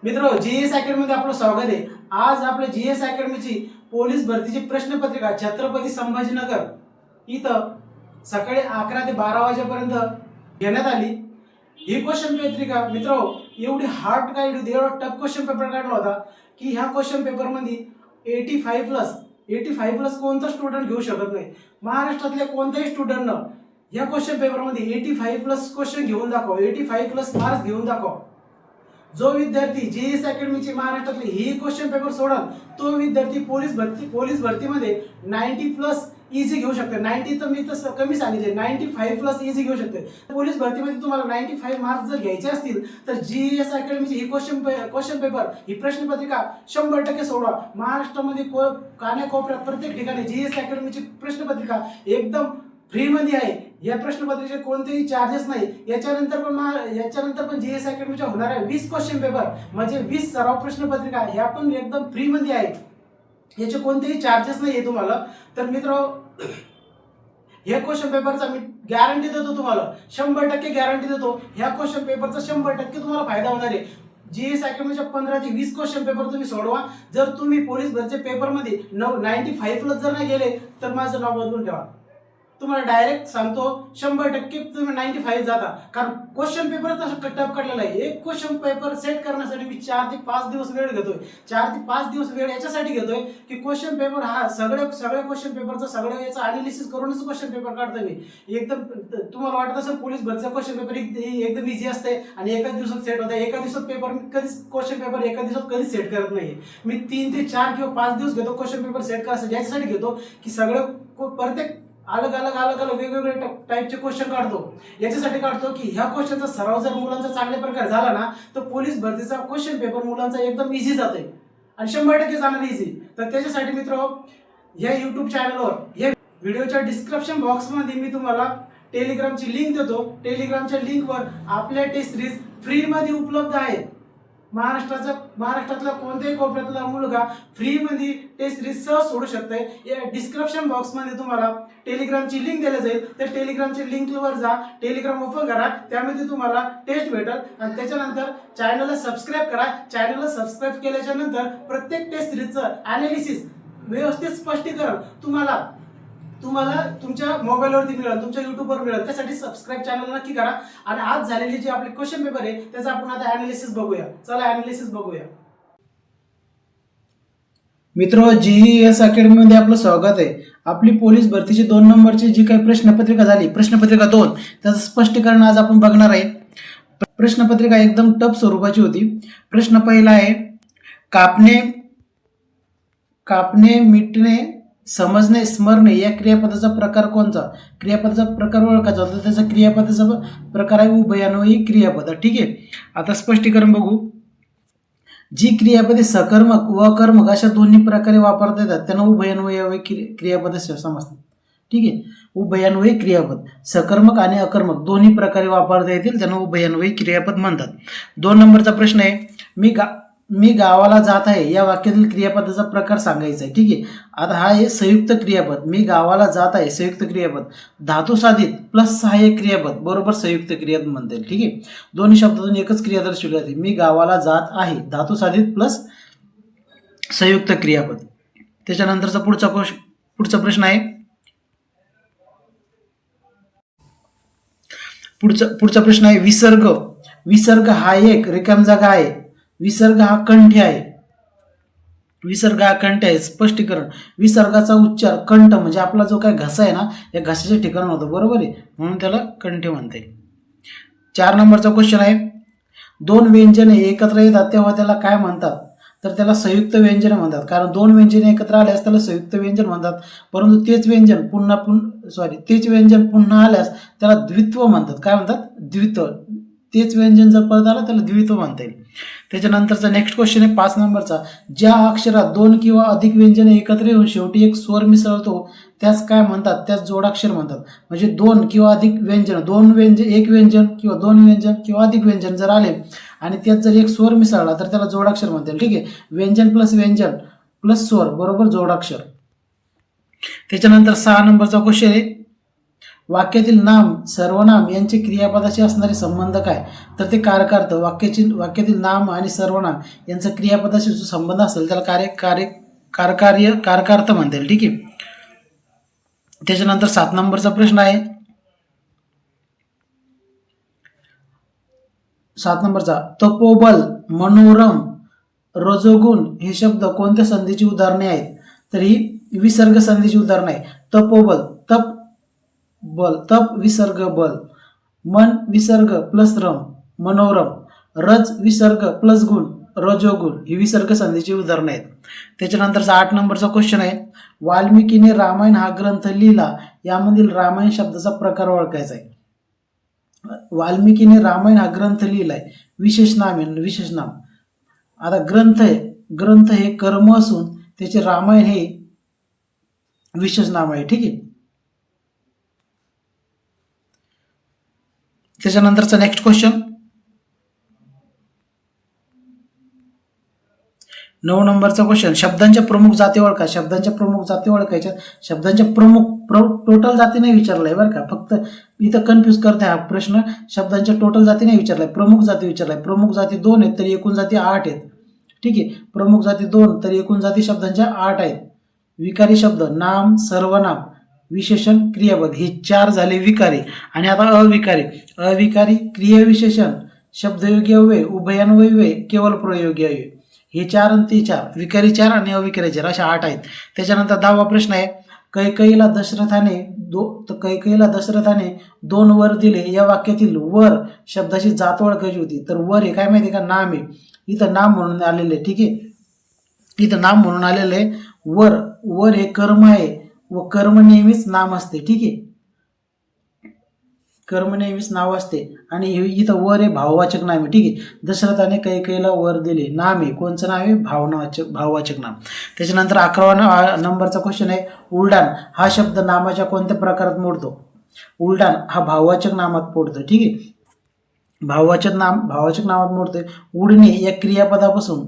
मित्र GS academy मध्ये आपलं स्वागत आहे। आज आपल्या जीएस अकॅडमीची पोलीस भरतीची प्रश्नपत्रिका छत्रपती संभाजीनगर इथं सकाळी 11 ते 12 वाजेपर्यंत घेण्यात आली। ही क्वेश्चन पत्रिका मित्र एवढी हार्ड काढली होती, एवढा टफ क्वेश्चन पेपर काढला होता की ह्या क्वेश्चन पेपर मध्ये 85 प्लस कोणता स्टुडंट घेऊ शकत नाही। महाराष्ट्रातल्या कोणत्याही स्टुडंटनं या क्वेश्चन पेपर मध्ये 85 प्लस क्वेश्चन घेऊन दाखव, 85 प्लस मार्क्स घेऊन दाखव। जो विद्यार्थी जीएस अकॅडमीची महाराष्ट्रातली ही क्वेश्चन पेपर सोडल तो विद्यार्थी पोलीस भरतीमध्ये 90 प्लस इझी घेऊ शकते। 90 तर मी तर कमी सांगितले, 95 प्लस इझी घेऊ शकते। पोलीस भरतीमध्ये तुम्हाला 95 मार्क्स जर घ्यायचे असतील तर जीएस अकॅडमीची ही क्वेश्चन पेपर ही प्रश्नपत्रिका 100% सोडवा। महाराष्ट्रामध्ये कानाकोपऱ्यात प्रत्येक ठिकाणी जीएस अकॅडमीची प्रश्नपत्रिका एकदम फ्री मध्ये आहे। या प्रश्नपत्रिकेचे कोणतेही चार्जेस नाही। याच्यानंतर पण जीएस अकॅडमीच्या होणाऱ्या 20 क्वेश्चन पेपर म्हणजे 20 सराव प्रश्नपत्रिका ह्या पण एकदम फ्री मध्ये आहे। याचे कोणतेही चार्जेस नाही आहे तुम्हाला। तर मित्र ह्या क्वेश्चन पेपरचा मी गॅरंटी देतो, तुम्हाला 100% गॅरंटी देतो। ह्या क्वेश्चन पेपरचा 100% तुम्हाला फायदा होणार आहे। जीएस अकॅडमीच्या 15 ते 20 क्वेश्चन पेपर तुम्ही सोडवा। जर तुम्ही पोलीस भरतीच्या पेपरमध्ये 95 प्लस जर नाही गेले तर माझं नाव बदलून ठेवा। तुम्हाला डायरेक्ट सांगतो 100% तुम्ही 95 जाता, कारण क्वेश्चन पेपर तसं टफ काढलेला आहे। एक क्वेश्चन पेपर सेट करण्यासाठी मी 4 ते 5 दिवस वेळ घेतोय। 4 ते 5 दिवस वेळ याच्यासाठी घेतोय की क्वेश्चन पेपर हा सगळ्या क्वेश्चन पेपरचा सगळं याचं अनालिसिस करूनच क्वेश्चन पेपर काढतोय मी। एकदम तुम्हाला वाटत असेल पोलीस भरतीचा क्वेश्चन पेपर एकदम इझी असते आणि एकाच दिवसात सेट होतं। एका दिवसात पेपर मी कधीच क्वेश्चन पेपर एका दिवसात कधीच सेट करत नाही। मी 3 ते 4 किंवा 5 दिवस घेतो क्वेश्चन पेपर सेट करायसाठी। याच्यासाठी घेतो की सगळं प्रत्येक अलग अलग वेगवेगळे टाईपचे क्वेश्चन काढतो। याच्यासाठी काढतो की ह्या क्वेश्चनचा सराव जर मुलांचा चांगल्या प्रकारे झाला ना तर पोलीस भरतीचा क्वेश्चन पेपर मुलांचा एकदम इझी जातोय आणि 100% जाणार इझी। तर त्याच्यासाठी मित्र ह्या YouTube चॅनलवर या व्हिडिओच्या डिस्क्रिप्शन बॉक्स मध्ये मी तुम्हाला टेलिग्रामची लिंक देतो। टेलिग्रामच्या लिंकवर आपल्या टेस्ट सिरीज फ्री मध्ये उपलब्ध आहे। महाराष्ट्रातला कोणत्याही कोपऱ्यातला मुलगा फ्री मध्ये टेस्ट सिरीज सहज सोडू शकतोय। या डिस्क्रिप्शन बॉक्स मध्ये तुम्हाला टेलिग्रामची लिंक दिली जाईल। त्या टेलिग्रामच्या लिंकवर जा, टेलिग्राम ओपन करा, त्यामध्ये तुम्हाला टेस्ट भेटेल आणि त्याच्यानंतर चॅनलला सबस्क्राइब करा। चॅनलला सबस्क्राइब केल्याच्या नंतर प्रत्येक टेस्ट सिरीजचं अनालिसिस व्यवस्थित स्पष्टीकरण तुम्हाला तुमच्या मोबाईलवरती मिळेल, तुमच्या युट्यूबवर मिळेल। त्यासाठी सबस्क्राइब चॅनलला नक्की करा। आणि आज झालेली जी आपले क्वेश्चन पेपर आहे त्याचा आपण आता अनालिसिस बघूया। चला अनालिसिस बघूया। मित्र जीएस अकॅडमी मध्ये आपलं स्वागत आहे। आपली पोलीस भरतीची 2 नंबरची जी काही प्रश्नपत्रिका झाली, प्रश्नपत्रिका 2, त्याचं स्पष्टीकरण आज आपण बघणार आहे। प्रश्नपत्रिका एकदम टफ स्वरूपाची होती। प्रश्न पहिला आहे, कापणे मिटणे समजणे स्मरणे या क्रियापदाचा प्रकार कोणता? क्रियापदाचा प्रकार ओळखायचा होता, त्याचा क्रियापदाचा प्रकार आहे उभयान्वयी क्रियापद। ठीक आहे, आता स्पष्टीकरण बघू। जी क्रियापदे सकर्मक व अकर्मक अशा दोन्ही प्रकारे वापरता येतात त्यांना उभयान्वयी क्रियापद समजतात। ठीक आहे, उभयान्वयी क्रियापद सकर्मक आणि अकर्मक दोन्ही प्रकारे वापरता येतील त्यांना उभयान्वयी क्रियापद म्हणतात। 2 नंबरचा प्रश्न आहे, मी गावाला जात आहे या वाक्यातील क्रियापदाचा प्रकार सांगायचा आहे। ठीक आहे, आता हा आहे संयुक्त क्रियापद। मी गावाला जात आहे संयुक्त क्रियापद, धातू साधित प्लस सहाय्यक क्रियापद बरोबर संयुक्त क्रियापद म्हणता येईल। ठीक आहे, दोन्ही शब्दातून एकच क्रिया दर्शवली जाते। मी गावाला जात आहे धातू साधित प्लस संयुक्त क्रियापद। त्याच्यानंतरचा पुढचा प्रश्न आहे, पुढचा प्रश्न आहे, विसर्ग हा एक रिकाम जागा आहे। विसर्ग हा कंठ आहे। स्पष्टीकरण, विसर्गाचा उच्चार कंठ म्हणजे आपला जो काय घसा आहे ना या घशाच्या ठिकाणी होतो, बरोबर आहे, म्हणून त्याला कंठ म्हणता येईल। 4 नंबरचा क्वेश्चन आहे, 2 व्यंजने एकत्र येतात तेव्हा त्याला काय म्हणतात? तर त्याला संयुक्त व्यंजन म्हणतात, कारण 2 व्यंजने एकत्र आल्यास त्याला संयुक्त व्यंजन म्हणतात। परंतु तेच व्यंजन पुन्हा आल्यास त्याला द्वित्व म्हणतात। काय म्हणतात? द्वित्व। तेच व्यंजन जर परत आलं त्याला द्वित्व म्हणता येईल। त्याच्यानंतरचा नेक्स्ट क्वेश्चन आहे 5 नंबरचा, ज्या अक्षरात 2 किंवा अधिक व्यंजने एकत्र येऊन शेवटी एक स्वर मिसळतो त्यास काय म्हणतात? त्यास जोडाक्षर म्हणतात। म्हणजे 2 किंवा अधिक व्यंजन, एक व्यंजन किंवा 2 व्यंजन किंवा अधिक व्यंजन जर आले आणि त्यात जर एक स्वर मिसळला तर त्याला जोडाक्षर म्हणता येईल। ठीक आहे, व्यंजन प्लस स्वर बरोबर जोडाक्षर। त्याच्यानंतर 6 नंबरचा क्वेश्चन आहे, वाक्यातील नाम सर्वनाम यांचे क्रियापदाशी असणारे संबंध काय? तर ते कारकार्थ. वाक्यातील नाम आणि सर्वनाम यांचा क्रियापदाशी जो संबंध असेल त्याला कारकार्थ म्हणता येईल. ठीक आहे. त्याच्यानंतर 7 नंबरचा प्रश्न आहे. 7 नंबरचा, तपोबल, मनोरम, रजोगुण हे शब्द कोणत्या संधीची उदाहरणे आहेत? तर ही विसर्ग संधीची उदाहरणे आहे. तपोबल, तप बल, तप विसर्ग बल, मन विसर्ग प्लस रम मनोरम, रज विसर्ग प्लस गुण रजोगुण ही विसर्ग संधीची उदाहरणे आहेत. त्याच्यानंतरचा 8 नंबरचा क्वेश्चन आहे. वाल्मिकीने रामायण हा ग्रंथ लिहिला, यामधील रामायण शब्दाचा प्रकार ओळखायचा आहे. वाल्मिकीने रामायण हा ग्रंथ लिहिलाय, विशेष नाम आहे, विशेष नाम. आता ग्रंथ हे कर्म असून त्याचे रामायण हे विशेष नाम आहे. ठीक आहे. त्याच्यानंतरचा नेक्स्ट क्वेश्चन 9 नंबरचा क्वेश्चन, शब्दांच्या प्रमुख जाती ओळखा. शब्दांच्या प्रमुख जाती ओळखायच्या. शब्दांच्या टोटल जाती नाही विचारलाय बरं का, फक्त इथं कन्फ्यूज करते हा प्रश्न. शब्दांच्या टोटल जाती नाही विचारलाय, प्रमुख जाती विचारलाय. प्रमुख जाती 2 आहेत तरी एकूण जाती 8 आहेत. ठीक आहे. प्रमुख जाती 2 तरी एकूण जाती शब्दांच्या 8 आहेत. विकारी शब्द नाम, सर्वनाम, विशेषण, क्रियापद हे 4 झाले विकारी. आणि आता अविकारी क्रियाविशेषण, शब्दयोगी अव्यय, उभयान्वयी, केवळ प्रयोगी अव्यय हे 4 आणि ते 4, विकारी 4 आणि अविकारी 4 अशा 8 आहेत. त्याच्यानंतर 10वा प्रश्न आहे. कैकेयीला दशरथाने 2 वर दिले, या वाक्यातील वर शब्दाची जात ओळखायची होती. तर वर हे काय माहिती का, नाम आहे. इथं नाम म्हणून आलेले. ठीक आहे. इथं नाम म्हणून आलेले वर हे कर्म आहे व कर्म नेहमीच नाम असते. ठीक आहे. कर्म नेहमीच नाव असते. आणि इथं वर हे भाववाचक नाम आहे. ठीक आहे. दशरथाने कैकेयीला वर दिले, नाम आहे. कोणचं नाव आहे? भाववाचक नाम. त्याच्यानंतर 11 नंबरचा क्वेश्चन आहे. उलडाण हा शब्द नामाच्या कोणत्या प्रकारात मोडतो? उलडाण हा भाववाचक नामात मोडतो. ठीक आहे. भाववाचक नामात मोडतोय. उडणे या क्रियापदापासून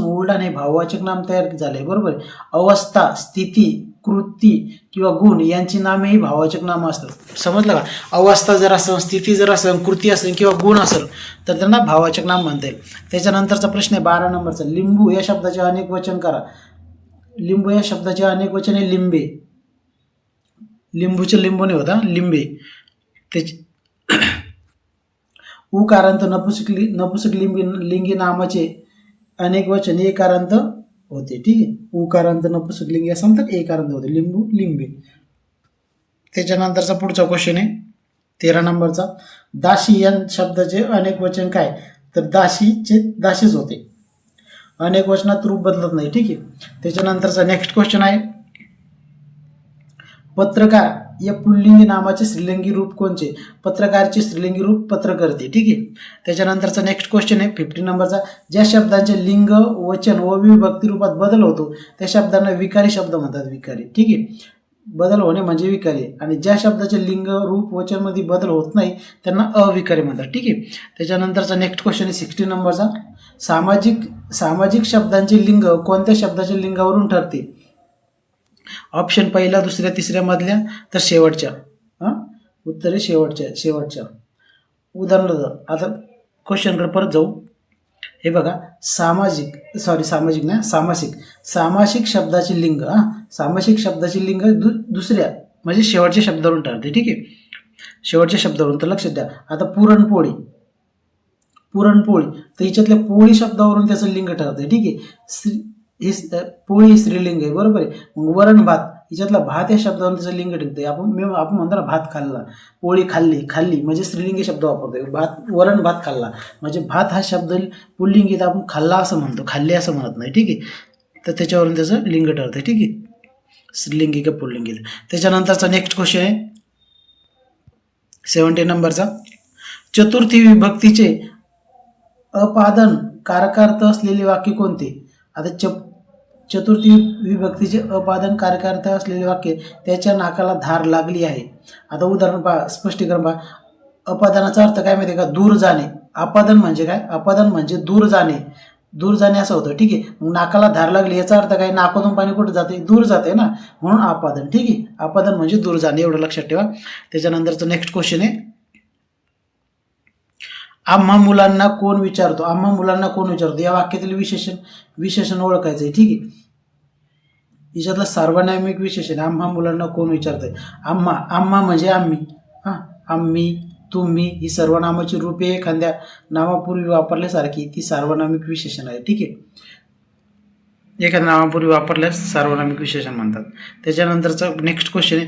उलडाण हे भाववाचक नाम तयार झाले. बरोबर आहे. अवस्था, स्थिती, कृती किंवा गुण यांची नामेही भाववाचक नामं असतात. समजलं का? अवस्था जर असेल, स्थिती जर असेल, कृती असेल किंवा गुण असेल तर त्यांना भाववाचक नाम म्हणता येईल. त्याच्यानंतरचा प्रश्न आहे 12 नंबरचा. लिंबू या शब्दाचे अनेक वचन करा. लिंबू या शब्दाचे अनेक वचन आहे लिंबे. लिंबूचे लिंबू नाही होता, लिंबे. त्याचे उकारांत नपुसक लिंगी नामाचे अनेक वचन एकारांत होते. ठीक आहे. उकारांत नपुसक लिंगी असेल तर एकारांत होते. लिंबू, लिंबे. त्याच्यानंतरचा पुढचा क्वेश्चन आहे 13 नंबरचा. दाशी या शब्दाचे अनेक वचन काय? तर दाशीच होते. अनेक वचनात रूप बदलत नाही. ठीक आहे. त्याच्यानंतरचा नेक्स्ट क्वेश्चन आहे. पत्रकार या पुल्लिंगी नामाचे स्त्रीलिंगी रूप कोणचे? पत्रकारचे स्त्रीलिंगी रूप पत्रकर्ते. ठीक आहे. त्याच्यानंतरचा नेक्स्ट क्वेश्चन आहे 15 नंबरचा. ज्या शब्दांचे लिंग, वचन व विभक्ती रूपात बदल होतो त्या शब्दांना विकारी शब्द म्हणतात. विकारी. ठीक आहे. बदल होणे म्हणजे विकारी. आणि ज्या शब्दाचे लिंग, रूप, वचन मध्ये बदल होत नाही त्यांना अविकारी म्हणतात. ठीक आहे. त्याच्यानंतरचा नेक्स्ट क्वेश्चन आहे 16 नंबरचा. सामाजिक शब्दांचे लिंग कोणत्या शब्दाच्या लिंगावरून ठरते? ऑप्शन पहिला, दुसऱ्या, तिसऱ्या मधल्या तर शेवटच्या. उत्तरे शेवटच्या. उदाहरण आता क्वेश्चनकडे परत जाऊ. हे बघा, सामासिक शब्दाचे लिंग. सामासिक शब्दाचे लिंग दुसऱ्या म्हणजे शेवटच्या शब्दावरून ठरते. ठीक आहे. शेवटच्या शब्दावरून. तर लक्षात द्या. आता पुरणपोळी तर हिच्यातल्या पोळी शब्दावरून त्याचं लिंग ठरते. ठीक आहे. पोळी स्त्रीलिंग आहे. बरोबर आहे. मग वरण भात हिच्यातला भात या शब्दावरून त्याचं लिंग टिकते. आपण म्हणतो ना भात खाल्ला, पोळी खाल्ली म्हणजे स्त्रीलिंगी शब्द वापरतोय. वरण भात खाल्ला म्हणजे भात हा शब्द पुल्लिंगी आपण खाल्ला असं म्हणतो, खाल्ले असं म्हणत नाही. ठीक आहे. तर त्याच्यावरून त्याचं लिंग ठरतं. ठीक आहे. स्त्रीलिंगी का पुल्लिंगी. त्याच्यानंतरचा नेक्स्ट क्वेश्चन आहे 17 नंबरचा. चतुर्थी विभक्तीचे अपादन कारकार्थ असलेले वाक्य कोणते? आता चतुर्थी विभक्तीचे अपादन कारकार्थ असलेले वाक्य. त्याच्या नाकाला धार लागली आहे. आता उदाहरण पहा, स्पष्टीकरण पहा. अपादनाचा अर्थ काय माहिती का? दूर जाणे. अपादन म्हणजे काय? अपादन म्हणजे दूर जाणे. दूर जाणे असं होतं. ठीक आहे. मग नाकाला धार लागली याचा अर्थ काय, नाकातून पाणी कुठं जाते, दूर जाते ना, म्हणून आपादन. ठीक आहे. आपादन म्हणजे दूर जाणे, एवढं लक्षात ठेवा. त्याच्यानंतरचं नेक्स्ट क्वेश्चन आहे, आम्हा मुलांना कोण विचारतो, आम्हा मुलांना कोण विचारतो, या वाक्यातील विशेषण ओळखायचं आहे. ठीक आहे. याच्यातलं सार्वनामिक विशेषण, आम्हा मुलांना कोण विचारतंय, आम्हा म्हणजे आम्ही, आम्ही, तुम्ही, ही सर्वनामाची रूपे एखाद्या नामापूर्वी वापरल्यासारखी ती सार्वनामिक विशेषण आहे. ठीक आहे. एखाद्या नामापूर्वी वापरल्यास सार्वनामिक विशेषण म्हणतात. त्याच्यानंतरचा नेक्स्ट क्वेश्चन आहे,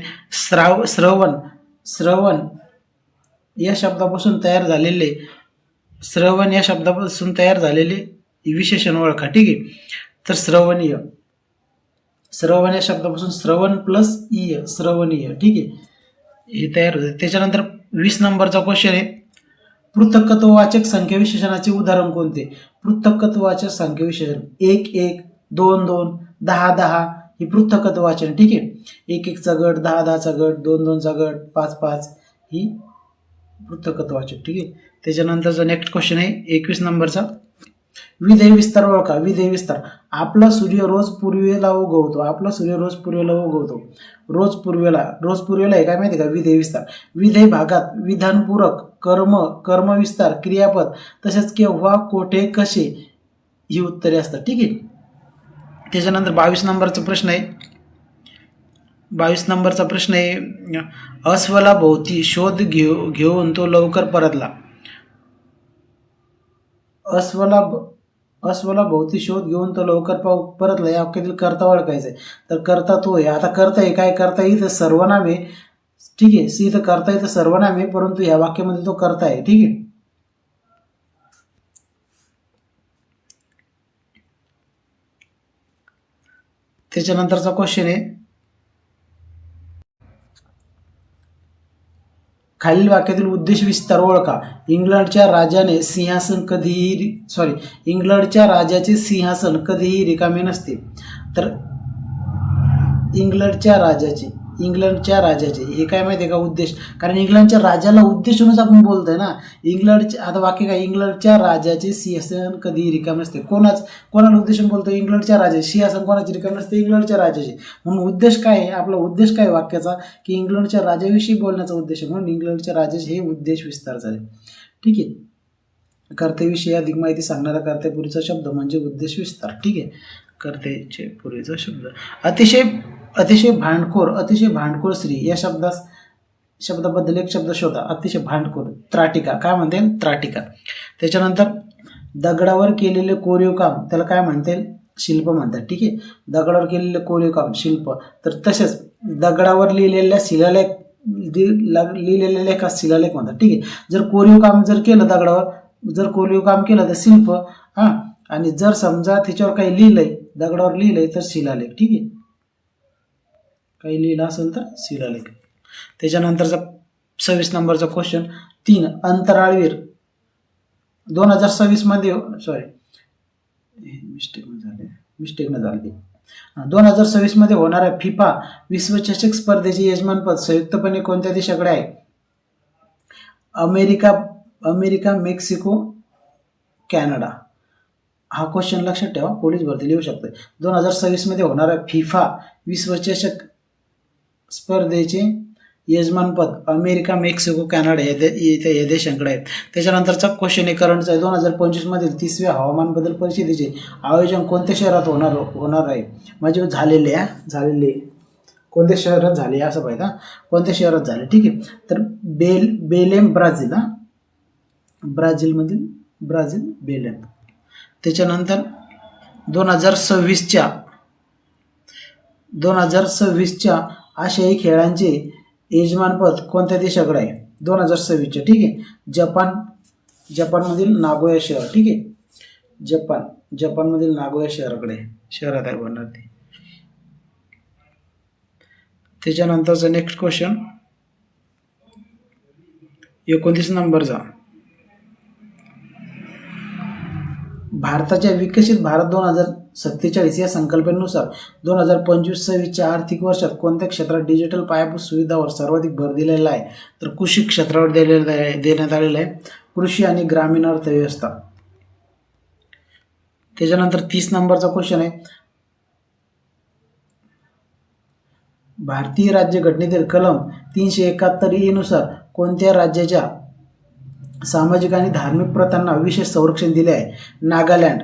श्रवण या शब्दापासून तयार झालेले विशेषण ओळखा. ठीक आहे. तर श्रवण या शब्दापासून श्रवण प्लस श्रवणीय. ठीक आहे, हे तयार होते. त्याच्यानंतर 20 नंबरचा क्वेश्चन आहे, पृथक्त्ववाचक संख्या विशेषणाचे उदाहरण कोणते. पृथक्त्ववाचक संख्या विशेषण 1 1, 2 2, 10 10 ही पृथक्त्ववाचन. ठीक आहे. 1 1 चा गट, 10 10 चा गट, 2 2 चा गट, 5 5 ही पृथक्त्ववाचक. ठीक आहे. त्याच्यानंतरचा नेक्स्ट क्वेश्चन आहे 21 नंबरचा, विधेय विस्तार ओळखा. विधेय विस्तार, आपला सूर्य रोज पूर्वेला उगवतो. रोज पूर्वेला आहे काय माहिती का, विधेय विस्तार. विधेय भागात विधानपूरक, कर्मविस्तार, क्रियापद तसेच केव्हा, कोठे, कसे ही उत्तरे असतात. ठीक आहे. त्याच्यानंतर 22 नंबरचा प्रश्न आहे, अस्वला भोवती शोध घेऊन तो लवकर परतला. अस्वला भोवती शोध घेऊन तो लवकर परतला, या वाक्यातील कर्ता ओळखायचा आहे. तर कर्ता तो आहे. आता कर्ता आहे काय, कर्ता इथं सर्वनाम आहे. ठीक आहे. इथं कर्ता इथं सर्वनाम आहे, परंतु या वाक्यामध्ये तो कर्ता आहे. ठीक आहे. त्याच्यानंतरचा क्वेश्चन आहे, खालील वाक्यातील उद्देश विस्तार ओळखा. इंग्लंडच्या राजाचे सिंहासन कधीही रिकामे नसते. तर इंग्लंडच्या राजाचे हे काय माहिती आहे का, उद्देश. कारण इंग्लंडच्या राजाला उद्देशूनच आपण बोलतोय ना. आता वाक्य काय, इंग्लंडच्या राजाचे सिंहासन कधीही रिकामे नसते. कोणाला उद्देशून बोलतोय, इंग्लंडच्या राजाचे सिंहासन कोणाचे रिकामे नसते, इंग्लंडच्या राजाचे. म्हणून उद्देश काय आहे, आपला उद्देश काय वाक्याचा, की इंग्लंडच्या राजाविषयी बोलण्याचा उद्देश आहे. म्हणून इंग्लंडच्या राजाचे हे उद्देश विस्तार झाले. ठीक आहे. कर्तेविषयी अधिक माहिती सांगणारा कर्तेपूर्वीचा शब्द म्हणजे उद्देश विस्तार. ठीक आहे. कर्तेचे पूर्वीचा शब्द. अतिशय भांडखोर स्त्री या शब्दाबद्दल एक शब्द शोधा. अतिशय भांडखोर, त्राटिका. काय म्हणते, त्राटिका. त्याच्यानंतर दगडावर केलेले कोरीव काम त्याला काय म्हणते, शिल्प म्हणतात. ठीक आहे. दगडावर केलेले कोरीव काम शिल्प. तर तसेच दगडावर लिहिलेल्या लेखास शिलालेख म्हणतात. ठीक आहे. जर कोरीव काम केलं दगडावर, कोरीव काम केलं तर शिल्प. आणि जर समजा त्याच्यावर काही लिहिलंय, दगडावर लिहिलंय तर शिलालेख. ठीक आहे. काही लिहिलं असेल तर शिलालेख. त्याच्यानंतरचा 26 नंबरचा क्वेश्चन, 3 अंतराळवीर 2026 मध्ये मिस्टेक न झाली 2026 मध्ये होणाऱ्या फिफा विश्वचषक स्पर्धेचे यजमानपद संयुक्तपणे कोणत्या देशाकडे आहे. America, Mexico, Canada. हा क्वेश्चन लक्षात ठेवा, पोलीस भरती लिहू शकते. 2026 मध्ये होणाऱ्या फिफा विश्वचषक स्पर्धेचे यजमानपद अमेरिका, मेक्सिको, कॅनडा या देशांकडे आहे. त्याच्यानंतरचा क्वेश्चन आहे करंटचा आहे, 2025 मधील 30व्या हवामान बदल परिषदेचे आयोजन कोणत्या शहरात होणार आहे. म्हणजे झालेले कोणत्या शहरात झाले असं पाहिजे. कोणत्या शहरात झाले. ठीक आहे. तर बेलेम, ब्राझील. ब्राझील बेलेम. त्याच्यानंतर 2026च्या आशियाई खेळांचे यजमानपद कोणत्या देशाकडे आहे. 2026च्या. ठीक आहे. जपानमधील नागोया शहर. ठीक आहे. जपानमधील नागोया शहरात आहे बनणार ते. त्याच्यानंतरचा नेक्स्ट क्वेश्चन 29 नंबरचा, भारताच्या विकसित भारत 2047 या संकल्पनेनुसार 2025-26च्या आर्थिक वर्षात कोणत्या क्षेत्रात डिजिटल पायाभूत सुविधांवर सर्वाधिक भर दिलेला आहे. तर कृषी क्षेत्रावर देण्यात आलेला आहे. कृषी आणि ग्रामीण अर्थव्यवस्था. त्याच्यानंतर 30 नंबरचा क्वेश्चन आहे, भारतीय राज्यघटनेतील कलम 371 नुसार कोणत्या राज्याच्या सामाजिक आणि धार्मिक प्रथांना विशेष संरक्षण दिले आहे? नागालँड.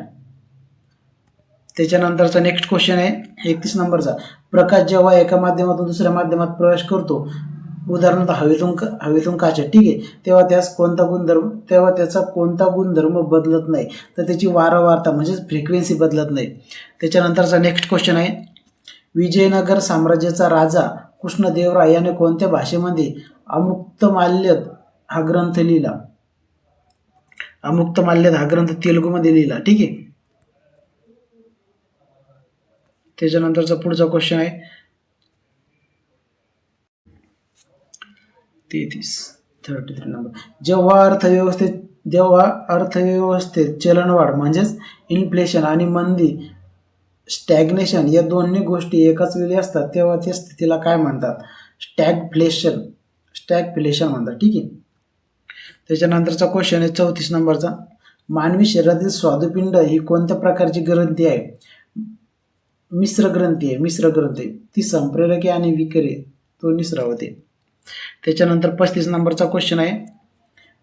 त्याच्यानंतरचा नेक्स्ट क्वेश्चन आहे 31 नंबरचा, प्रकाश जेव्हा एका माध्यमातून दुसऱ्या माध्यमात प्रवेश करतो, उदाहरणार्थ हवेतून काचेत, ठीक आहे, तेव्हा त्याचा कोणता गुणधर्म बदलत नाही? तर त्याची वारंवारता म्हणजेच फ्रिक्वेन्सी बदलत नाही. त्याच्यानंतरचा नेक्स्ट क्वेश्चन आहे, विजयनगर साम्राज्याचा राजा कृष्णदेवराय याने कोणत्या भाषेमध्ये अमुक्तमाल्यद हा ग्रंथ लिहिला? अमुक्तमाल्यद हा ग्रंथ तेलुगूमध्ये लिहिला, ठीक आहे. त्याच्यानंतरचा पुढचा क्वेश्चन आहे 33 नंबर, जेव्हा अर्थव्यवस्थेत चलनवाढ म्हणजेच इन्फ्लेशन आणि मंदी स्टॅग्नेशन या दोन्ही गोष्टी एकाच वेळी असतात तेव्हा त्या स्थितीला काय म्हणतात? स्टॅगफ्लेशन म्हणतात, ठीक आहे. त्याच्यानंतरचा क्वेश्चन आहे 34 नंबरचा, मानवी शरीरातील स्वादुपिंड ही कोणत्या प्रकारची ग्रंथी आहे? मिश्र ग्रंथी. ती संप्रेरके आणि विकरे दोन्ही स्रावते. त्याच्यानंतर 35 नंबरचा क्वेश्चन आहे,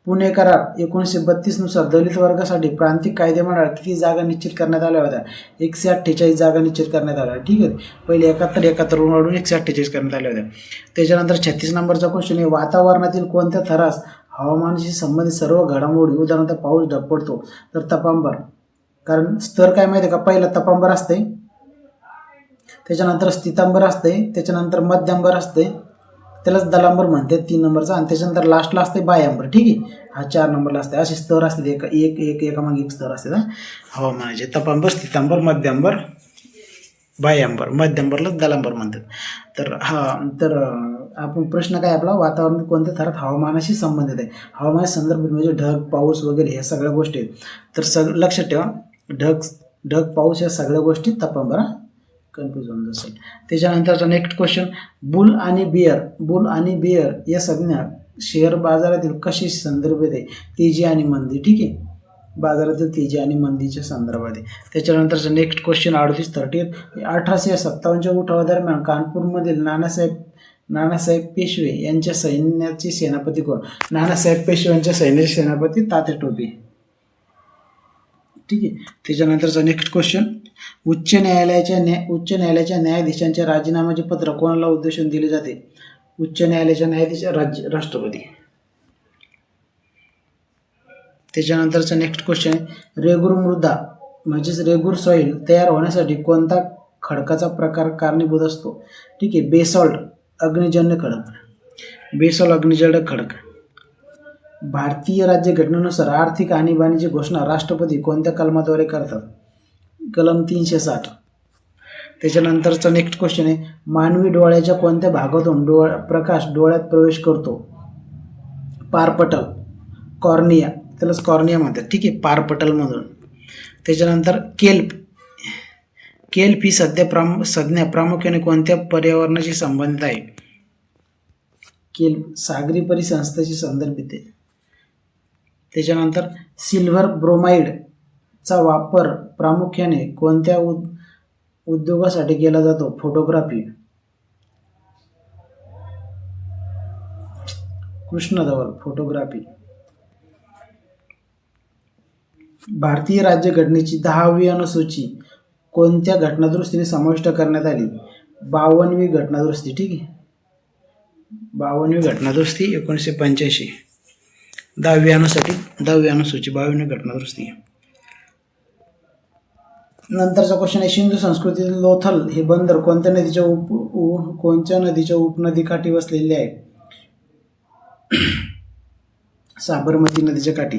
पुणे करार 1932 नुसार दलित वर्गासाठी प्रांतिक कायदेमंडळात किती जागा निश्चित करण्यात आल्या होत्या? 148 जागा निश्चित करण्यात आल्या, ठीक आहे. पहिले 71 वाढून 148 करण्यात आल्या होत्या. त्याच्यानंतर 36 नंबरचा क्वेश्चन आहे, वातावरणातील कोणत्या थरास हवामानाशी संबंधित सर्व घडामोडी, उदाहरणार्थ पाऊस ढग पडतो, तर तपांबर. कारण स्तर काय माहिती आहे का, पहिला तपांबर असते, त्याच्यानंतर स्थितांबर असते, त्याच्यानंतर मध्यांबर असते, त्यालाच दलांबर म्हणते 3 नंबरचा, आणि त्याच्यानंतर लास्टला असते बायांबर, ठीक आहे. हा 4 नंबरला असते. असे स्तर असते, एकामागे एक स्तर असते हवामानाचे. तपांबर, स्थितांबर, मध्यांबर, बायांबर. मध्यांबरलाच दलांबर म्हणतात. तर आपण प्रश्न काय आपला, वातावरण कोणत्या थरात हवामानाशी संबंधित आहे? हवामानाशी संदर्भित म्हणजे ढग, पाऊस वगैरे ह्या सगळ्या गोष्टी आहेत. तर लक्षात ठेवा, ढग पाऊस या सगळ्या गोष्टी तपांबर, कन्फ्यूज होऊन असेल. त्याच्यानंतरचा नेक्स्ट क्वेश्चन, बुल आणि बियर या संज्ञा शेअर बाजारातील कशी संदर्भित आहे? तेजी आणि मंदी, ठीक आहे, बाजारातील तेजी आणि मंदीच्या संदर्भात आहे. त्याच्यानंतरचा नेक्स्ट क्वेश्चन 38 1857च्या उठावादरम्यान कानपूरमधील नानासाहेब पेशवे यांच्या सैन्याचे सेनापती कोण? नानासाहेब पेशवे यांच्या सैन्याचे सेनापती तात्या टोपे, ठीक आहे. त्याच्यानंतरचा नेक्स्ट क्वेश्चन, उच्च न्यायालयाच्या न्यायाधीशांच्या राजीनाम्याचे पत्र कोणाला उद्देशून दिले जाते? उच्च न्यायालयाच्या न्यायाधीश राष्ट्रपती. त्याच्यानंतरचा नेक्स्ट क्वेश्चन आहे, रेगूर मृदा म्हणजेच रेगूर सॉइल तयार होण्यासाठी कोणता खडकाचा प्रकार कारणीभूत असतो? ठीक आहे, बेसॉल्ट अग्निजन्य खडक. भारतीय राज्यघटनेनुसार आर्थिक आणीबाणीची घोषणा राष्ट्रपती कोणत्या कलमाद्वारे करतात? कलम 360. त्याच्यानंतरचा नेक्स्ट क्वेश्चन आहे, मानवी डोळ्याच्या कोणत्या भागातून प्रकाश डोळ्यात प्रवेश करतो? पारपटल, कॉर्निया, त्यालाच कॉर्निया म्हणतात, ठीक आहे, पारपटलमधून. त्याच्यानंतर केल्प ही संज्ञा प्रामुख्याने कोणत्या पर्यावरणाशी संबंधित आहे? केल्प सागरी परिसंस्थेशी संदर्भित आहे. त्याच्यानंतर सिल्व्हर ब्रोमाइडचा वापर प्रामुख्याने कोणत्या उद्योगासाठी केला जातो? फोटोग्राफी. कृष्णधवल, फोटोग्राफी. भारतीय राज्यघटनेची 10वी अनुसूची कोणत्या घटनादुरुस्तीने समाविष्ट करण्यात आली? 52वी घटनादुरुस्ती, ठीक आहे, 52वी घटनादुरुस्ती 1985. 10वी अनुसूची 22वी घटनादुरुस्ती. नंतरचा क्वेश्चन आहे, सिंधू संस्कृतीतील लोथल हे बंदर कोणत्या नदीच्या उपनदीकाठी वसलेले आहे? साबरमती नदीच्या काठी.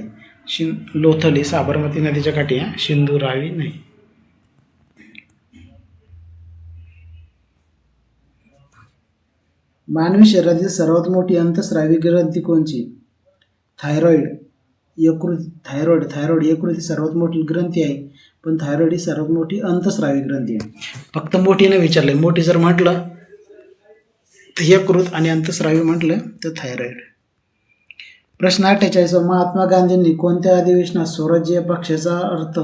लोथल ही साबरमती नदीच्या काठी आहे, सिंधू रावी नाही. मानवी शरीरातील सर्वात मोठी अंतस्रावी ग्रंथी कोणची? थायरॉइड. यकृत सर्वात मोठी ग्रंथी आहे, पण थायरॉइड ही सर्वात मोठी अंतस्रावी ग्रंथी आहे. फक्त मोठी नाही विचारलंय, मोठी जर म्हटलं तर यकृत आणि अंतस्रावी म्हटलं तर थायरॉइड. प्रश्न 48, महात्मा गांधींनी कोणत्या अधिवेशनात स्वराज्य या पक्षाचा अर्थ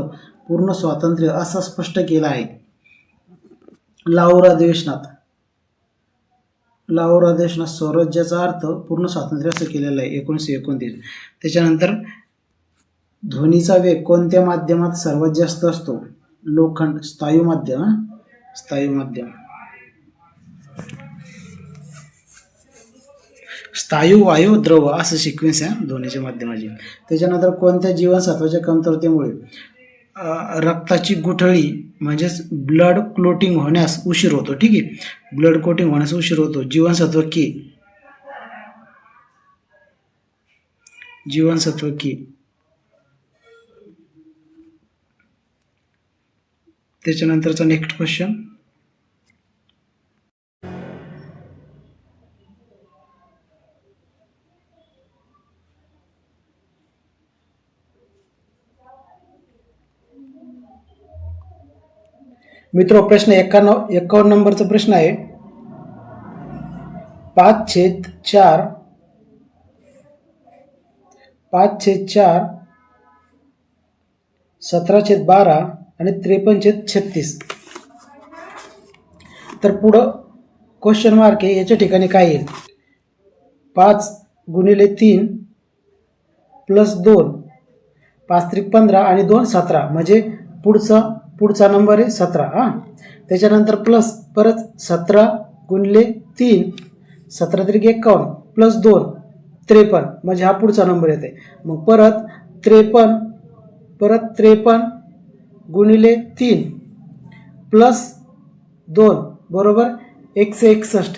पूर्ण स्वातंत्र्य असं स्पष्ट केलं आहे लाहोर अधिवेशनात. लाहोर अधिवेशनात स्वराज्याचा अर्थ पूर्ण स्वातंत्र्य असं केलेलं आहे 1929. त्याच्यानंतर ध्वनीचा वेग कोणत्या माध्यमात सर्वात जास्त असतो? लोखंड. स्थायू माध्यम. स्थायू माध्यम. स्थायू, वायू, द्रव असं सिक्वेन्स आहे ध्वनीच्या माध्यमाची. त्याच्यानंतर कोणत्या जीवनसत्वाच्या कमतरतेमुळे रक्ताची गुठळी म्हणजेच ब्लड क्लोटिंग होण्यास उशीर होतो? ठीक आहे, ब्लड क्लोटिंग होण्यास उशीर होतो. जीवनसत्व के. जीवनसत्व के. त्याच्यानंतरचा नेक्स्ट क्वेश्चन. मित्रो प्रश्न 51 नंबरचा प्रश्न आहे. 5/4 17/12 आणि 53/36. तर पुढं क्वेश्चन मार्क आहे, याच्या ठिकाणी काय येईल? 5 × 3 + 2 5 × 15 आणि 2 17 म्हणजे पुढचा नंबर आहे 17. हां, त्याच्यानंतर प्लस परत 17 × 3 17 × 51 + 2 53 म्हणजे हा पुढचा नंबर येते. मग परत 53 × 3 + 2 बरोबर 161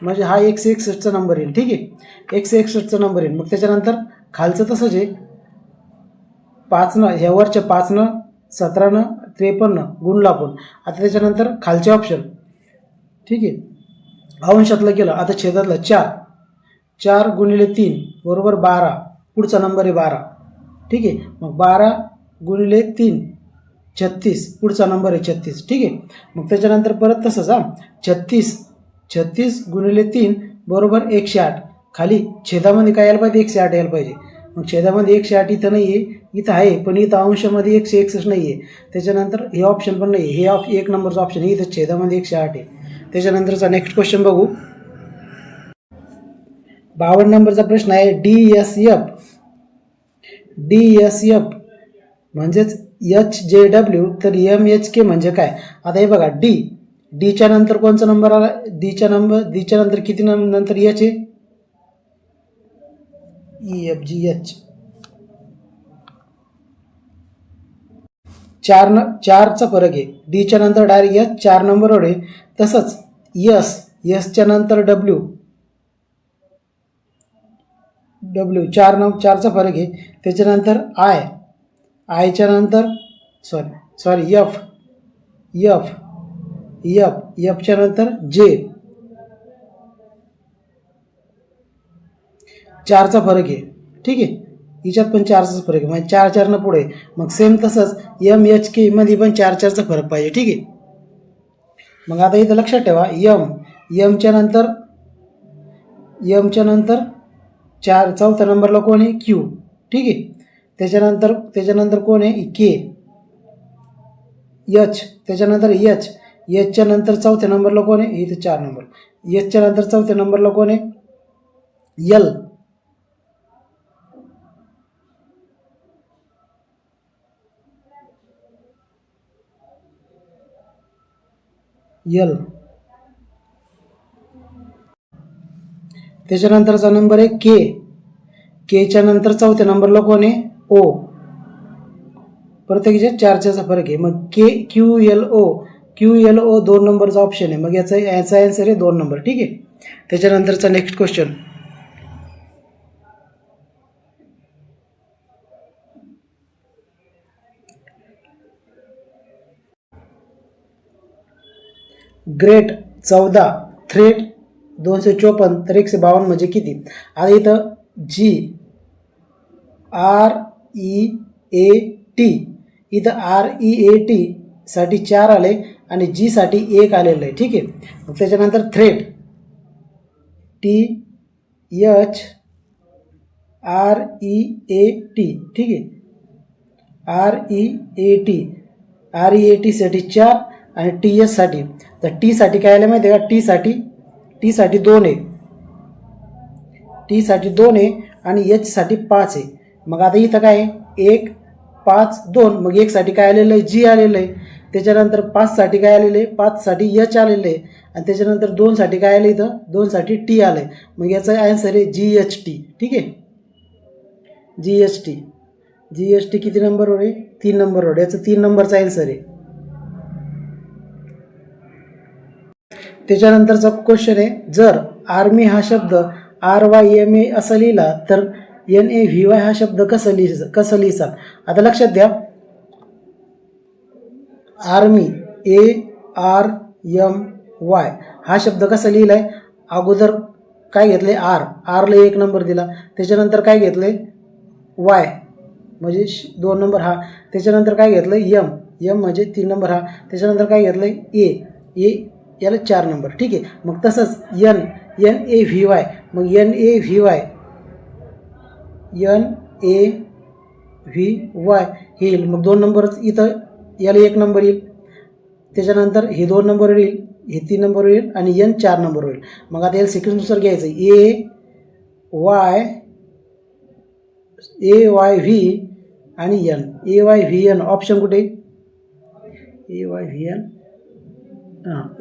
म्हणजे हा 161चा नंबर येईल. ठीक आहे, 161चा नंबर येईल. मग त्याच्यानंतर खालचं तसंच आहे, 5 ह्या वरच्या 5 17 53 गुणला आपण. आता त्याच्यानंतर खालचे ऑप्शन. ठीक आहे, अंशातलं केलं. आता छेदातलं 4 × 3 बरोबर 12 पुढचा नंबर आहे 12. ठीक आहे, मग 12 × 3 36 पुढचा नंबर आहे 36. ठीक आहे, मग त्याच्यानंतर परत तसंच 36 × 3 बरोबर 108. खाली छेदामध्ये काय यायला पाहिजे? 108 यायला पाहिजे. मग छेदामध्ये 108 इथं नाही आहे, इथं आहे पण इथं अंशामध्ये 161 नाही आहे. त्याच्यानंतर हे ऑप्शन पण नाही, हे 1 नंबरचं ऑप्शन आहे, इथं छेदामध्ये 108 आहे. त्याच्यानंतरचा नेक्स्ट क्वेश्चन बघू. 52 नंबरचा प्रश्न आहे. DSF म्हणजेच HJW तर MHK म्हणजे काय? आता हे बघा, डीच्या नंतर कोणचा नंबर आला? डीच्या नंतर किती नंतर एच आहे? EFGH. 4चा फरक आहे. डीच्या नंतर डायरेक्ट एच 4 नंबरवर आहे. तसंच एसच्या नंतर डब्ल्यू 4चा फरक आहे. त्याच्यानंतर आयच्या नंतर एफच्या नंतर जे 4चा फरक आहे. ठीक आहे, हिच्यात पण 4चा फरक आहे म्हणजे 4 पुढे. मग सेम तसंच MHK मध्ये पण 4चा फरक पाहिजे. ठीक आहे, मग आता इथं लक्षात ठेवा, एमच्या नंतर 4 नंबरला कोण आहे? क्यू. ठीक आहे, त्याच्यानंतर कोण आहे? के. एच, त्याच्यानंतर एचच्या नंतर 4 नंबरला कोण आहे? इथे 4 नंबर. एचच्या नंतर 4 नंबरला कोण आहे? एल. त्याच्यानंतरचा नंबर आहे केच्या नंतर 4 नंबरला कोण आहे? ओ. प्रत्येकीच्या 4चा फरक आहे. मग QLO 2 नंबरचा ऑप्शन आहे. मग याचा आन्सर आहे 2 नंबर. ठीक आहे, त्याच्यानंतरचा नेक्स्ट क्वेश्चन. ग्रेट 14 थ्रेट 254 तर 152 म्हणजे किती? आता इथं GREAT इथं REAT साठी 4 आले आणि जी साठी 1 आलेलं आहे. ठीक आहे, मग त्याच्यानंतर थ्रेट THREAT. ठीक आहे, REAT साठी 4 आणि TS साठी, तर T साठी काय आलं माहिती आहे का, T साठी 2 आहे, T साठी 2 आहे आणि H साठी 5 आहे. मग आता इथं काय आहे 1 5 2, मग 1 साठी काय आलेलं आहे G आलेलं आहे, त्याच्यानंतर 5 साठी काय आलेलं आहे, 5 साठी H आलेलं आहे आणि त्याच्यानंतर 2 साठी काय आलं इथं, 2 साठी T आलं आहे. मग याचा आन्सर आहे GHT. ठीक आहे, GHT किती नंबरवर आहे, 3 नंबरवर. याचं 3 नंबरचा आन्सर आहे. त्याच्यानंतरचा क्वेश्चन आहे, जर आर्मी हा शब्द RYMA असा लिहिला तर NAVY हा शब्द कसं लिहिसाल. आता लक्षात द्या, आर्मी ARMY हा शब्द कसा लिहिलाय, अगोदर काय घेतलंय आरला 1 नंबर दिला, त्याच्यानंतर काय घेतलंय Y म्हणजे 2 नंबर हा, त्याच्यानंतर काय घेतलंय M म्हणजे 3 नंबर हा, त्याच्यानंतर काय घेतलंय A याला 4 नंबर. ठीक आहे, मग तसंच NAVY, मग NAVY हे येईल, मग 2 नंबरच इथं याला 1 नंबर येईल, त्याच्यानंतर हे 2 नंबर येईल, हे 3 नंबर येईल आणि N 4 नंबर होईल. मग आता याला सिक्वेन्सनुसार घ्यायचं, AYV आणि AYVN. ऑप्शन कुठे,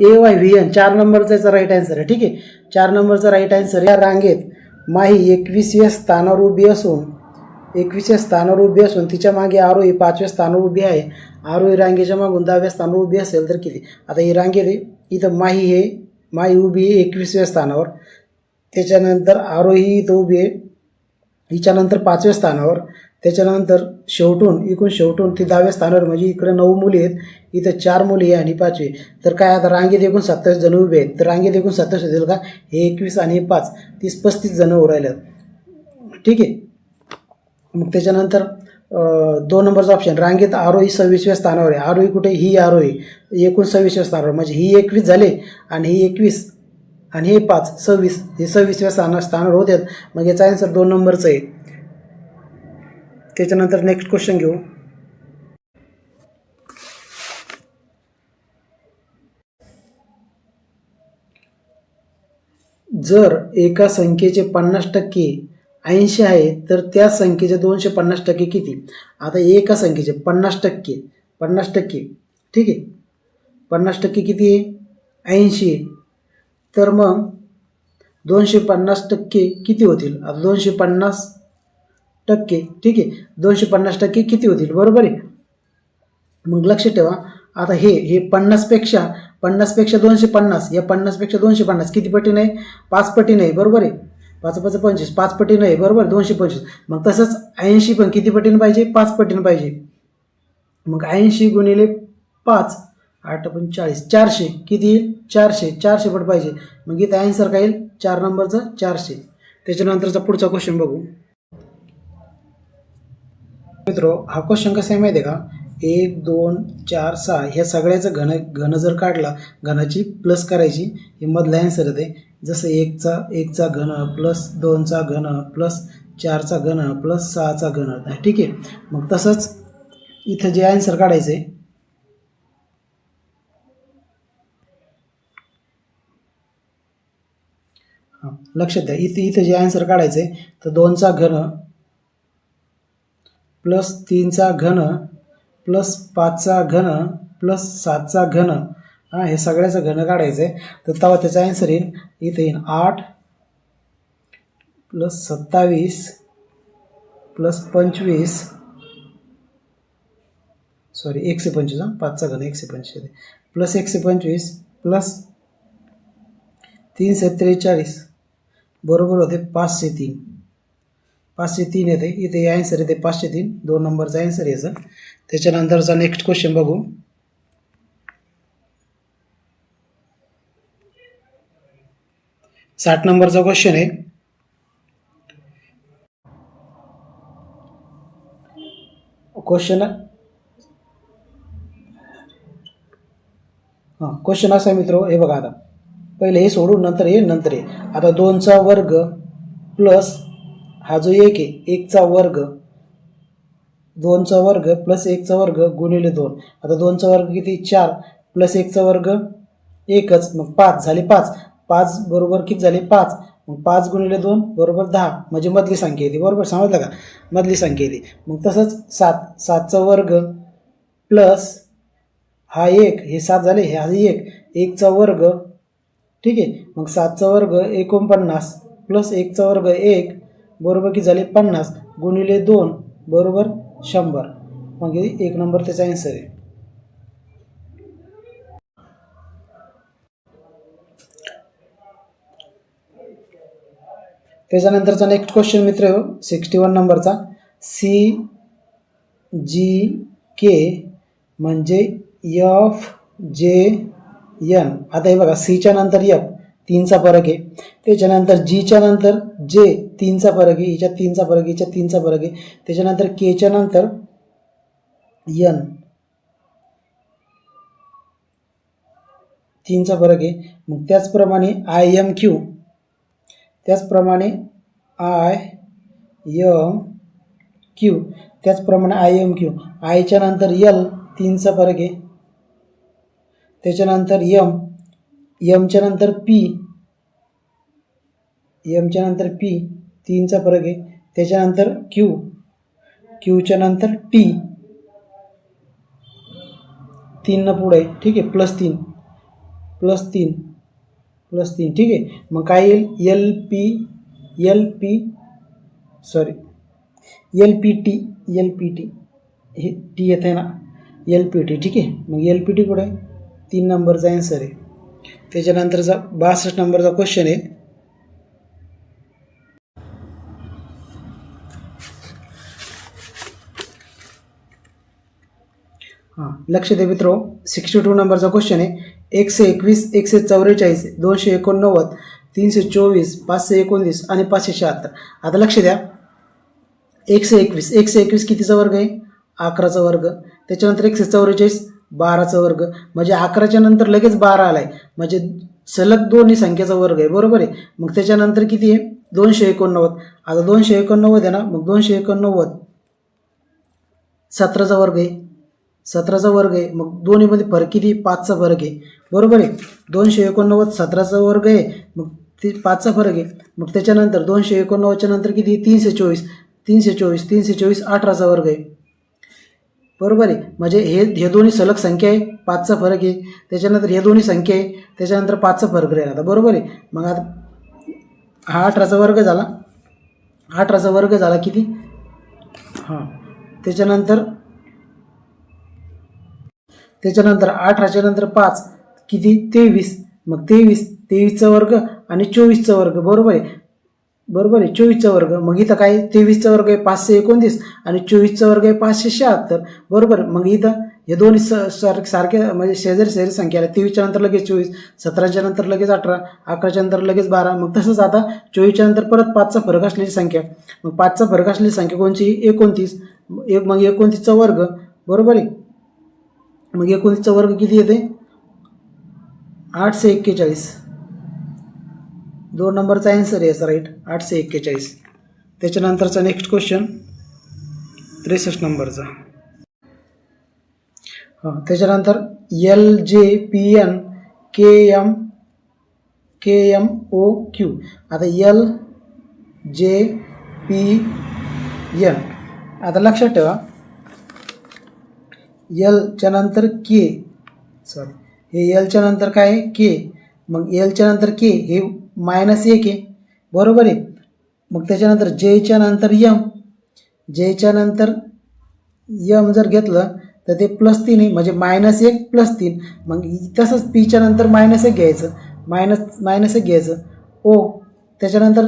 AYVN 4 नंबरचा याचा राईट आन्सर आहे. ठीक आहे, 4 नंबरचा राईट आन्सर. या रांगेत माही 21व्या स्थानावर उभी असून तिच्या मागे आरोही 5व्या स्थानावर उभी आहे. आरोही रांगेच्या मागून 10व्या स्थानावर उभी असेल तर किती. आता ही रांगेत इथं माही उभी आहे 21व्या स्थानावर, त्याच्यानंतर आरोही इथं उभी आहे हिच्यानंतर 5व्या स्थानावर, त्याच्यानंतर शेवटून ती 10व्या स्थानावर, म्हणजे इकडे 9 मुली आहेत, इथं 4 मुली आहे आणि 5वी. तर काय आता रांगेत एकूण 27 जण उभे आहेत, तर रांगेत एकूण 27 होतील का, हे 21 आणि हे 5 35 जण उरायल्यात. ठीक आहे, मग त्याच्यानंतर 2 नंबरचा ऑप्शन, रांगेत आरोही 26व्या स्थानावर आहे. आरोही कुठे, ही आरोही एकूण 26व्या स्थानावर, म्हणजे ही 21 झाले आणि ही 21 आणि हे 5 26, हे 26व्या स्थानावर होतात. मग याचा आन्सर 2 नंबरचं आहे. त्याच्यानंतर नेक्स्ट क्वेश्चन घेऊ. जर एका संख्येचे 50% 80 आहे तर त्या संख्येचे 250% किती. आता एका संख्येचे 50%, ठीक आहे, 50% किती आहे 80, तर मग 250% किती होतील. आता 250%, ठीक आहे, 250% किती होतील, बरोबर आहे. मग लक्षात ठेवा, आता हे 50पेक्षा 250, या 50पेक्षा 250 किती पटीने आहे, 5 पटीने आहे, बरोबर आहे. 5 5 25, 5 पटीने आहे, बरोबर, 225. मग तसंच 80 पण किती पटीने पाहिजे, 5 पटीने पाहिजे. मग 80 गुणिले 5 8 40, 400 किती येईल, 400 पट पाहिजे. मग इथं आन्सर काय येईल, 4 नंबरचं 400. त्याच्यानंतरचा पुढचा क्वेश्चन बघू मित्रो. हा क्वेश्चन कसा आहे माहिती आहे का, 1 2 4 6 ह्या सगळ्याचं घन जर काढला, घनाची प्लस करायची, हे मधला आन्सर येते. जसं 1चा घन प्लस 2चा घन प्लस 4चा घन प्लस 6चा घन. ठीक आहे, मग तसंच इथं जे आन्सर काढायचं आहे, लक्षात द्या, इथं जे आन्सर काढायचं आहे, तर 2चा घन प्लस 3चा घन प्लस 5चा घन प्लस 7चा घन, हे सगळ्याचं घन काढायचं आहे. तर तेव्हा त्याचा आन्सर येईल, इथं येईल 8 प्लस 27 प्लस 25, सॉरी 125, 5चा घन 125 प्लस 125 प्लस 3 43, बरोबर होते 503 येते. इथे आन्सर येते 503, 2 नंबरचा आन्सर याचं. त्याच्यानंतरचा नेक्स्ट क्वेश्चन बघू. साठ नंबरचा क्वेश्चन आहे. क्वेश्चन असा आहे मित्र, हे बघा, आता पहिले हे सोडून नंतर हे. आता 2चा वर्ग प्लस हा जो 1 आहे, 1चा वर्ग 2चा वर्ग प्लस 1चा वर्ग गुणिले 2. आता 2चा वर्ग किती 4 प्लस 1चा वर्ग 1च, मग 5 झाले 5. 5 बरोबर किती झाले 5. मग 5 गुणिले 2 बरोबर 10, म्हणजे मधली संख्या येते. बरोबर समजलं का, मधली संख्या येते. मग तसंच 7चा वर्ग प्लस हा 1, हे 7 झाले, हे 1चा वर्ग. ठीक आहे, मग 7चा वर्ग 49 प्लस 1चा वर्ग 1 बरोबर किती झाले 50 गुणिले 2 बरोबर 100. मग 1 नंबर त्याचा आन्सर आहे. त्याच्यानंतरचा नेक्स्ट क्वेश्चन मित्र 61 नंबरचा. CGK म्हणजे FJN. आता हे बघा, सीच्या नंतर F 3चा फरक आहे, त्याच्यानंतर जीच्या नंतर J 3चा फरक आहे, हिच्यात 3चा फरक आहे, हिच्यात 3चा फरक आहे, त्याच्यानंतर Kच्या नंतर N 3चा फरक आहे. मग त्याचप्रमाणे IMQ, त्याचप्रमाणे IMQ, आयच्या नंतर L 3चा फरक आहे, त्याच्यानंतर Mच्या नंतर P 3चा फरक आहे, त्याच्यानंतर Qच्या नंतर T 3 पुढे. ठीक आहे, प्लस 3. ठीक आहे, मग काय येईल LPT हे टी येत आहे ना, LPT. ठीक आहे, मग LPT पुढे 3 नंबरचा आन्सर आहे. त्याच्यानंतरचा 62 नंबरचा क्वेश्चन आहे. लक्ष दे मित्रो, 62 नंबरचा क्वेश्चन आहे. 121, 144, 289, 324, 529 आणि 576. आता लक्ष द्या, 121 कितीचा वर्ग आहे 11चा वर्ग, त्याच्यानंतर 144 12चा वर्ग, म्हणजे 11च्या नंतर लगेच 12 आलाय, म्हणजे सलग दोन्ही संख्येचा वर्ग आहे. बरोबर आहे. मग त्याच्यानंतर किती आहे 289. आता 289 आहे ना, मग 289 17चा वर्ग आहे, 17चा वर्ग आहे. मग दोन्हीमध्ये फरक किती 5चा फरक आहे. बरोबर आहे, 289 17चा वर्ग आहे, मग ते 5चा फरक आहे. मग त्याच्यानंतर 289च्या नंतर किती 324 18चा वर्ग आहे. बरोबर आहे, म्हणजे हे दोन्ही सलग संख्या आहे, 5चा फरक आहे, त्याच्यानंतर हे दोन्ही संख्या आहे, त्याच्यानंतर 5चा फरक राहील. आता बरोबर आहे, मग आता हा 18चा वर्ग झाला, 18चा वर्ग झाला किती त्याच्यानंतर 18च्या नंतर 5 किती 23, मग 23चा वर्ग आणि 24चा वर्ग. बरोबर आहे 24चा वर्ग. मग इथं काय 23चा वर्ग आहे 529 आणि 24चा वर्ग आहे 576. बरोबर, मग इथं हे दोन्ही सारखे म्हणजे शेजारी संख्या आहे. 23च्या नंतर लगेच 24, 17च्या नंतर लगेच 18, 11च्या नंतर लगेच 12. मग तसंच आता 24च्या नंतर परत 5चा फरक असलेली संख्या, मग 5चा फरक असलेली संख्या कोणची 29. मग 29चा वर्ग. बरोबर आहे, मग 29चा वर्ग किती येते 841. 2 नंबरचा आन्सर आहे याचा राईट 841. त्याच्यानंतरचा नेक्स्ट क्वेश्चन 63 नंबरचा. त्याच्यानंतर LJPN KMOQ. आता LJPN, आता लक्षात ठेवा Lच्या नंतर हे Lच्या नंतर काय आहे K, मग Lच्या नंतर K हे -1 आहे. बरोबर आहे, मग त्याच्यानंतर Jच्या नंतर Jच्या नंतर M जर घेतलं तर ते +3 आहे, म्हणजे -1 +3. मग तसंच Pच्या नंतर -1 घ्यायचं, -1 घ्यायचं O, त्याच्यानंतर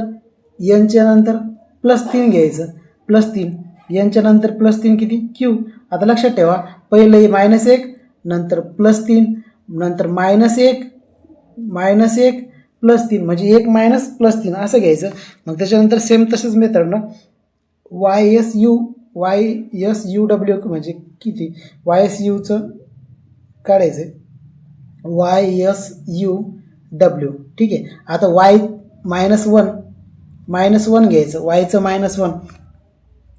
Nच्या नंतर +3 घ्यायचं, +3. Nच्या नंतर +3 किती Q. आता लक्षात ठेवा, पहिलं हे -1 नंतर +3 नंतर -1 +3, म्हणजे 1 +3 असं घ्यायचं. मग त्याच्यानंतर सेम तसंच मेथडनं YSUW म्हणजे किती YSUचं काढायचं YSUW. ठीक आहे, आता Y -1 घ्यायचं, Yचं -1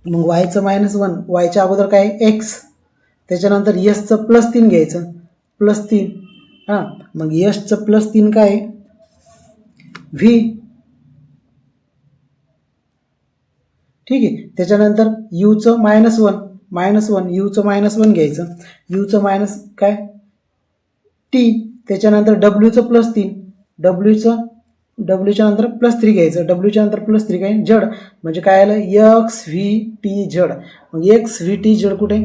मग वायचं -1, वायच्या अगोदर काय एक्स, त्याच्यानंतर यशचं +3 घ्यायचं, +3. हां, मग यशचं +3 काय आहे, व्ही. ठीक आहे. त्याच्यानंतर यूचं -1, यूचं -1 घ्यायचं, यूचं मायनस काय टी. त्याच्यानंतर डब्ल्यूचं +3, डब्ल्यूच्या नंतर +3 घ्यायचं, डब्ल्यूच्या नंतर +3 काय जड, म्हणजे काय आलं एक्स व्ही टी जड. मग एक्स व्ही टी जड कुठे,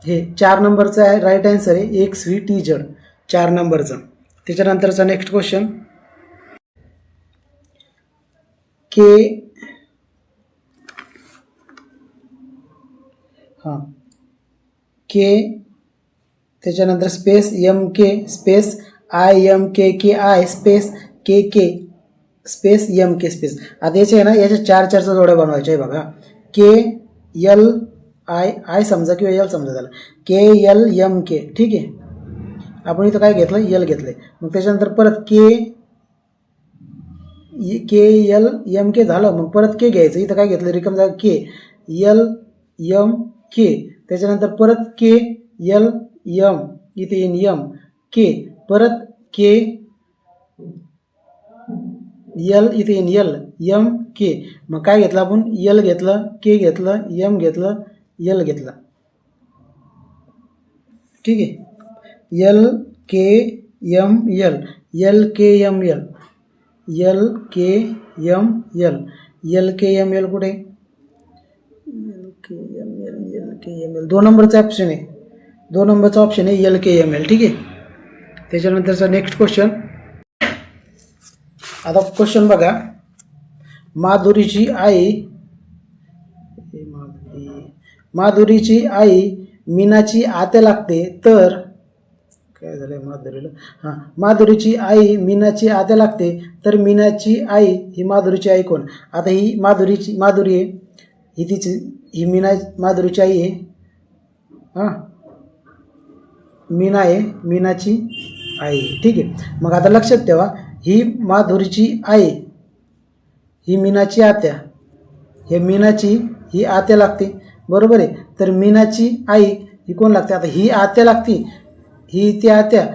हे 4 नंबरचं आहे, राईट आन्सर आहे एक्स व्ही टी जड, 4 नंबरचं. त्याच्यानंतरचा नेक्स्ट क्वेश्चन, के हां के त्याच्यानंतर स्पेस एम के स्पेस IMKKI स्पेस के स्पेस MK स्पेस. आता याचे आहे ना, याच्या 4 जोड्या बनवायच्या आहे बघा. KLI समजा किंवा एल समजा त्याला, KLMK. ठीक आहे. आपण इथं काय घेतलं, एल घेतलं आहे. मग त्याच्यानंतर परत KLMK झालं, मग परत के घ्यायचं, इथं काय घेतलं रिकाम जागा KLMK. त्याच्यानंतर परत KLM, इथे येईन एम के, परत KL, इथे येईन LMK. मग काय घेतलं आपण, एल घेतलं, के घेतलं, एम घेतलं, एल घेतलं. ठीक आहे. LKML, LKML, LKML, LKML कुठे, LKML 2 नंबरचा ऑप्शन आहे, 2 नंबरचा ऑप्शन आहे LKML. ठीक आहे. त्याच्यानंतरचा नेक्स्ट क्वेश्चन, आता क्वेश्चन बघा, माधुरीची आई मीनाची आत्या लागते, तर काय झालंय माधुरीला, हां, माधुरीची आई मीनाची आत्या लागते, तर मीनाची आई ही माधुरीची आई कोण. आता ही माधुरी आहे, ही तिची, ही माधुरीची आई आहे, हां, मीना आहे मीनाची आई. ठीक आहे. मग आता लक्षात ठेवा, ही माधुरीची आई, ही मीनाची आत्या, हे मीनाची ही आत्या लागते, बरोबर आहे. तर मीनाची आई ही कोण लागते, आता ही आत्या लागते, ही ती आत्या,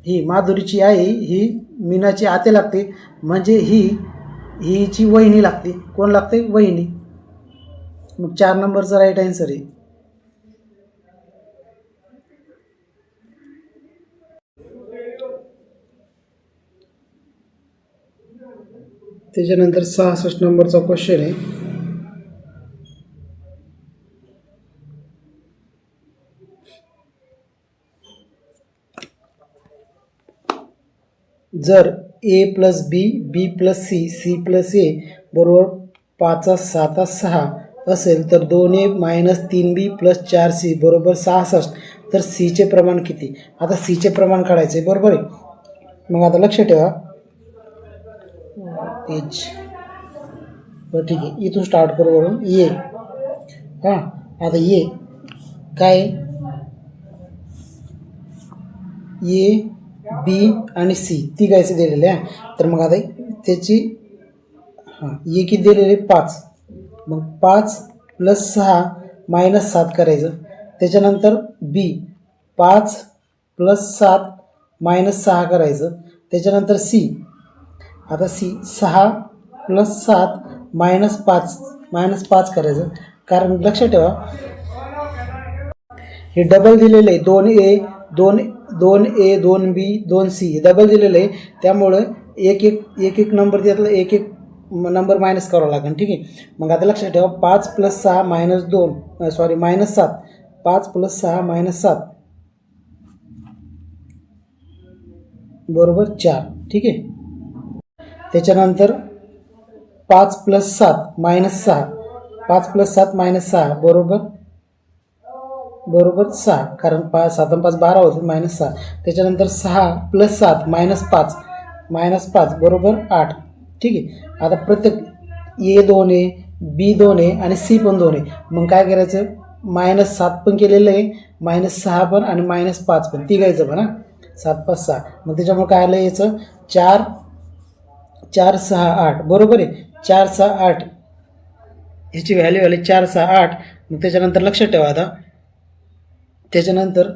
ही माधुरीची आई ही मीनाची आत्या लागते, म्हणजे हिची वहिनी लागते. कोण लागते, वहिनी. मग 4 नंबरचा राईट आन्सर आहे. त्याच्यानंतर 66 नंबरचा क्वेश्चन आहे, जर A + B, B + C, C + A बरोबर 5 7 6 असेल, तर 2A - 3B + 4C बरोबर 66, तर Cचे प्रमाण किती. आता Cचे प्रमाण काढायचे, बरोबर आहे. मग आता लक्ष ठेवा, पेज, बरं ठीक आहे, इथून स्टार्ट करू वरून ये. हां, आता ये काय, ए बी आणि सी तिघायचे दिलेले आहे. तर मग आता त्याची, हां, ए किती दिलेले 5, मग 5 + 6 - 7 करायचं. त्याच्यानंतर बी 5 + 7 - 6 करायचं. त्याच्यानंतर सी, आता सी 6 + 7 - 5 करायचं. कारण लक्षात ठेवा, हे डबल दिलेलं आहे, 2A 2B 2C डबल दिलेलं आहे, त्यामुळं एक नंबर त्यातला एक नंबर मायनस करावा लागेल. ठीक आहे. मग आता लक्षात ठेवा, 5 + 6 - 7, 5 + 6 - 7 बरोबर 4. ठीक आहे. त्याच्यानंतर 5 + 7 - 6, 5 + 7 - 6 बरोबर 6, कारण 7 आणि 5 12 होते, -6. त्याच्यानंतर 6 + 7 - 5 बरोबर 8. ठीक आहे. आता प्रत्येक A 2A, B 2A आणि C पण 2A. मग काय करायचं, -7 पण केलेलं आहे, -6 पण आणि -5 पण, तिघायचं पण. हां, 7 5 6. मग त्याच्यामुळे काय आलं याचं 4 4 6 8 बरोबर आहे. 4 6 8 ह्याची व्हॅल्यू आली 4 6 8. मग त्याच्यानंतर लक्षात ठेवा आता त्याच्यानंतर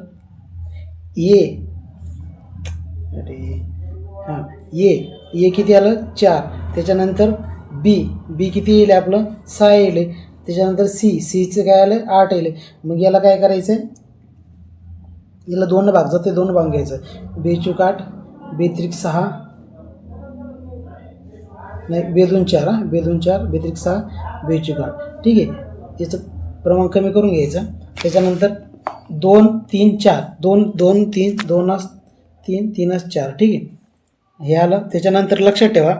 ए हां ए किती आलं 4. त्याच्यानंतर बी किती येईल आपलं 6 येईल. त्याच्यानंतर सीचं काय आलं 8 येईल. मग याला काय करायचं आहे, याला 2 भाग जाते 2 भाग घ्यायचं. 2 चूक 8 2 त्रिक 6 नाही 2 2 4 2 2 4 2 त्रिक 6 2 चूक 8. ठीक आहे, याचं प्रमाण कमी करून घ्यायचं. त्याच्यानंतर 2 3 4 2 2 3 2 3 3 4. ठीक आहे, हे आलं. त्याच्यानंतर लक्षात ठेवा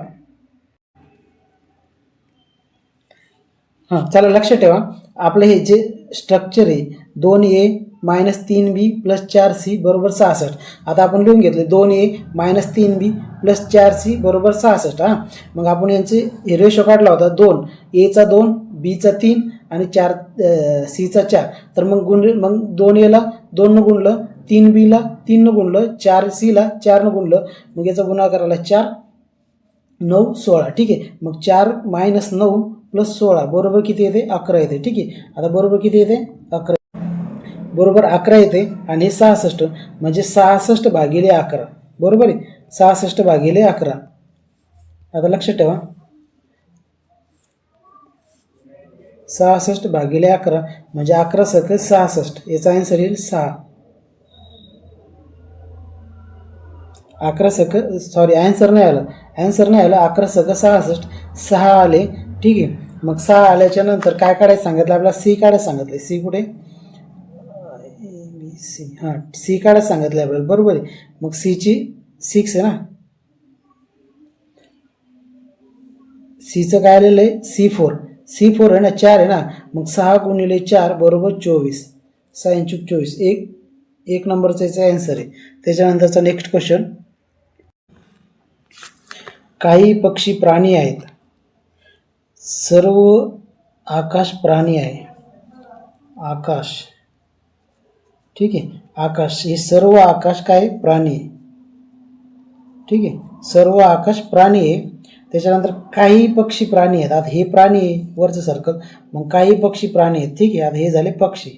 हां चला लक्षात ठेवा आपलं हे जे स्ट्रक्चर आहे 2a minus 3b plus 4c बरोबर 66. आता आपण लिहून घेतले 2a minus 3b plus 4c बरोबर 66. हां मग आपण यांचे हे रेशो काढला होता 2 a चा 2 b चा 3 आणि 4 c चा 4. तर मग 2a ला 2 न गुणलं 3b ला 3 न गुणलं 4c ला 4 न गुणलं. मग याचा गुणाकार आला 4 9 16. ठीक आहे, मग 4 मायनस 9 प्लस 16 बरोबर किती येते 11 येते. ठीक आहे, आता बरोबर किती येते 11 बरोबर 11 येते. आणि हे 66 म्हणजे 66 भागिले 11 बरोबर आहे 66 भागिले 11. आता लक्षात ठेवा 66 भागिले 11 म्हणजे 11 सकल 66. याचा आन्सर येईल 6. 11 सकल सॉरी आन्सर नाही आलं 11 सकल 66 6 आले. ठीक आहे, मग 6 आल्याच्या नंतर काय काढायचं सांगितलं आपल्याला सी काढायचं सांगितलं. सी कुठे सी हां सी काढायचं सांगितलं आपल्याला बरोबर आहे. मग सीची 6 आहे ना, सीचं काय आलेलं आहे C4 आहे ना 4 आहे ना. मग 6 गुणिले 4 बरोबर 24. 6 चूक 24 एक नंबरचा याचा आन्सर आहे. त्याच्यानंतरचा नेक्स्ट क्वेश्चन, काही पक्षी प्राणी आहेत, सर्व आकाश प्राणी आहे. आकाश ठीक आहे, आकाश हे सर्व आकाश काय प्राणी आहे. ठीक आहे, सर्व आकाश प्राणी आहे. त्याच्यानंतर काही पक्षी प्राणी आहेत. आता हे प्राणी आहे वरचं सर्कल, मग काही पक्षी प्राणी आहेत. ठीक आहे, आता हे झाले पक्षी.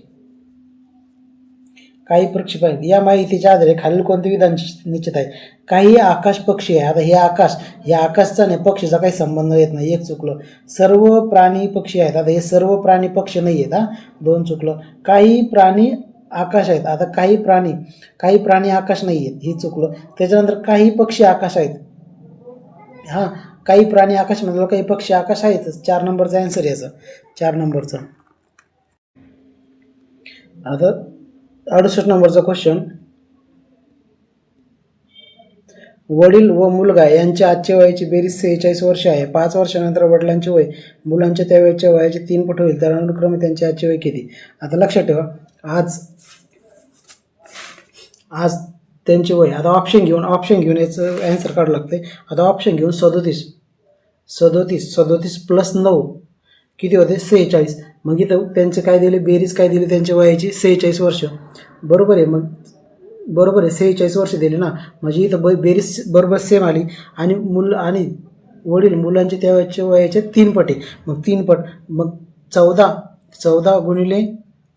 काही पक्षी प्राणी या माहितीच्या आधारे खालील कोणते विधान निश्चित आहे. काही आकाश पक्षी आहे. आता हे आकाश या आकाशचा नाही पक्षीचा काही संबंध येत नाही. एक चुकलं. सर्व प्राणी पक्षी आहेत. आता हे सर्व प्राणी पक्षी नाही आहेत. 2 चुकलं. काही प्राणी आकाश आहेत. आता काही प्राणी आकाश नाही आहेत हे चुकलं. त्याच्यानंतर काही पक्षी आकाश आहेत. हां काही प्राणी आकाश म्हटलं काही पक्षी आकाश आहेतच. 4 नंबरचा आन्सर याचा 4 नंबरचा. आता 68 नंबरचा क्वेश्चन, वडील व मुलगा यांच्या आजच्या वयाची बेरीज 46 वर्ष आहे. 5 वर्षानंतर वडिलांचे वय मुलांच्या त्यावेळेच्या वयाचे 3 पट होईल, तर अनुक्रमे त्यांचे आजचे वय किती. आता लक्षात ठेवा आज त्यांचे वय. आता ऑप्शन घेऊन याचं आन्सर काढावं लागते. आता ऑप्शन घेऊन 37 प्लस 9 किती होते 46. मग इथं त्यांचे काय दिले बेरीज काय दिली त्यांच्या वयाची 46 वर्ष बरोबर आहे. मग बरोबर आहे 46 वर्ष दिली ना, म्हणजे इथं बेरीज बरोबर सेम आली. आणि वडील मुलांचे त्यावेळेच्या वयाचे 3 पट आहे. मग 3 पट मग 14 गुणिले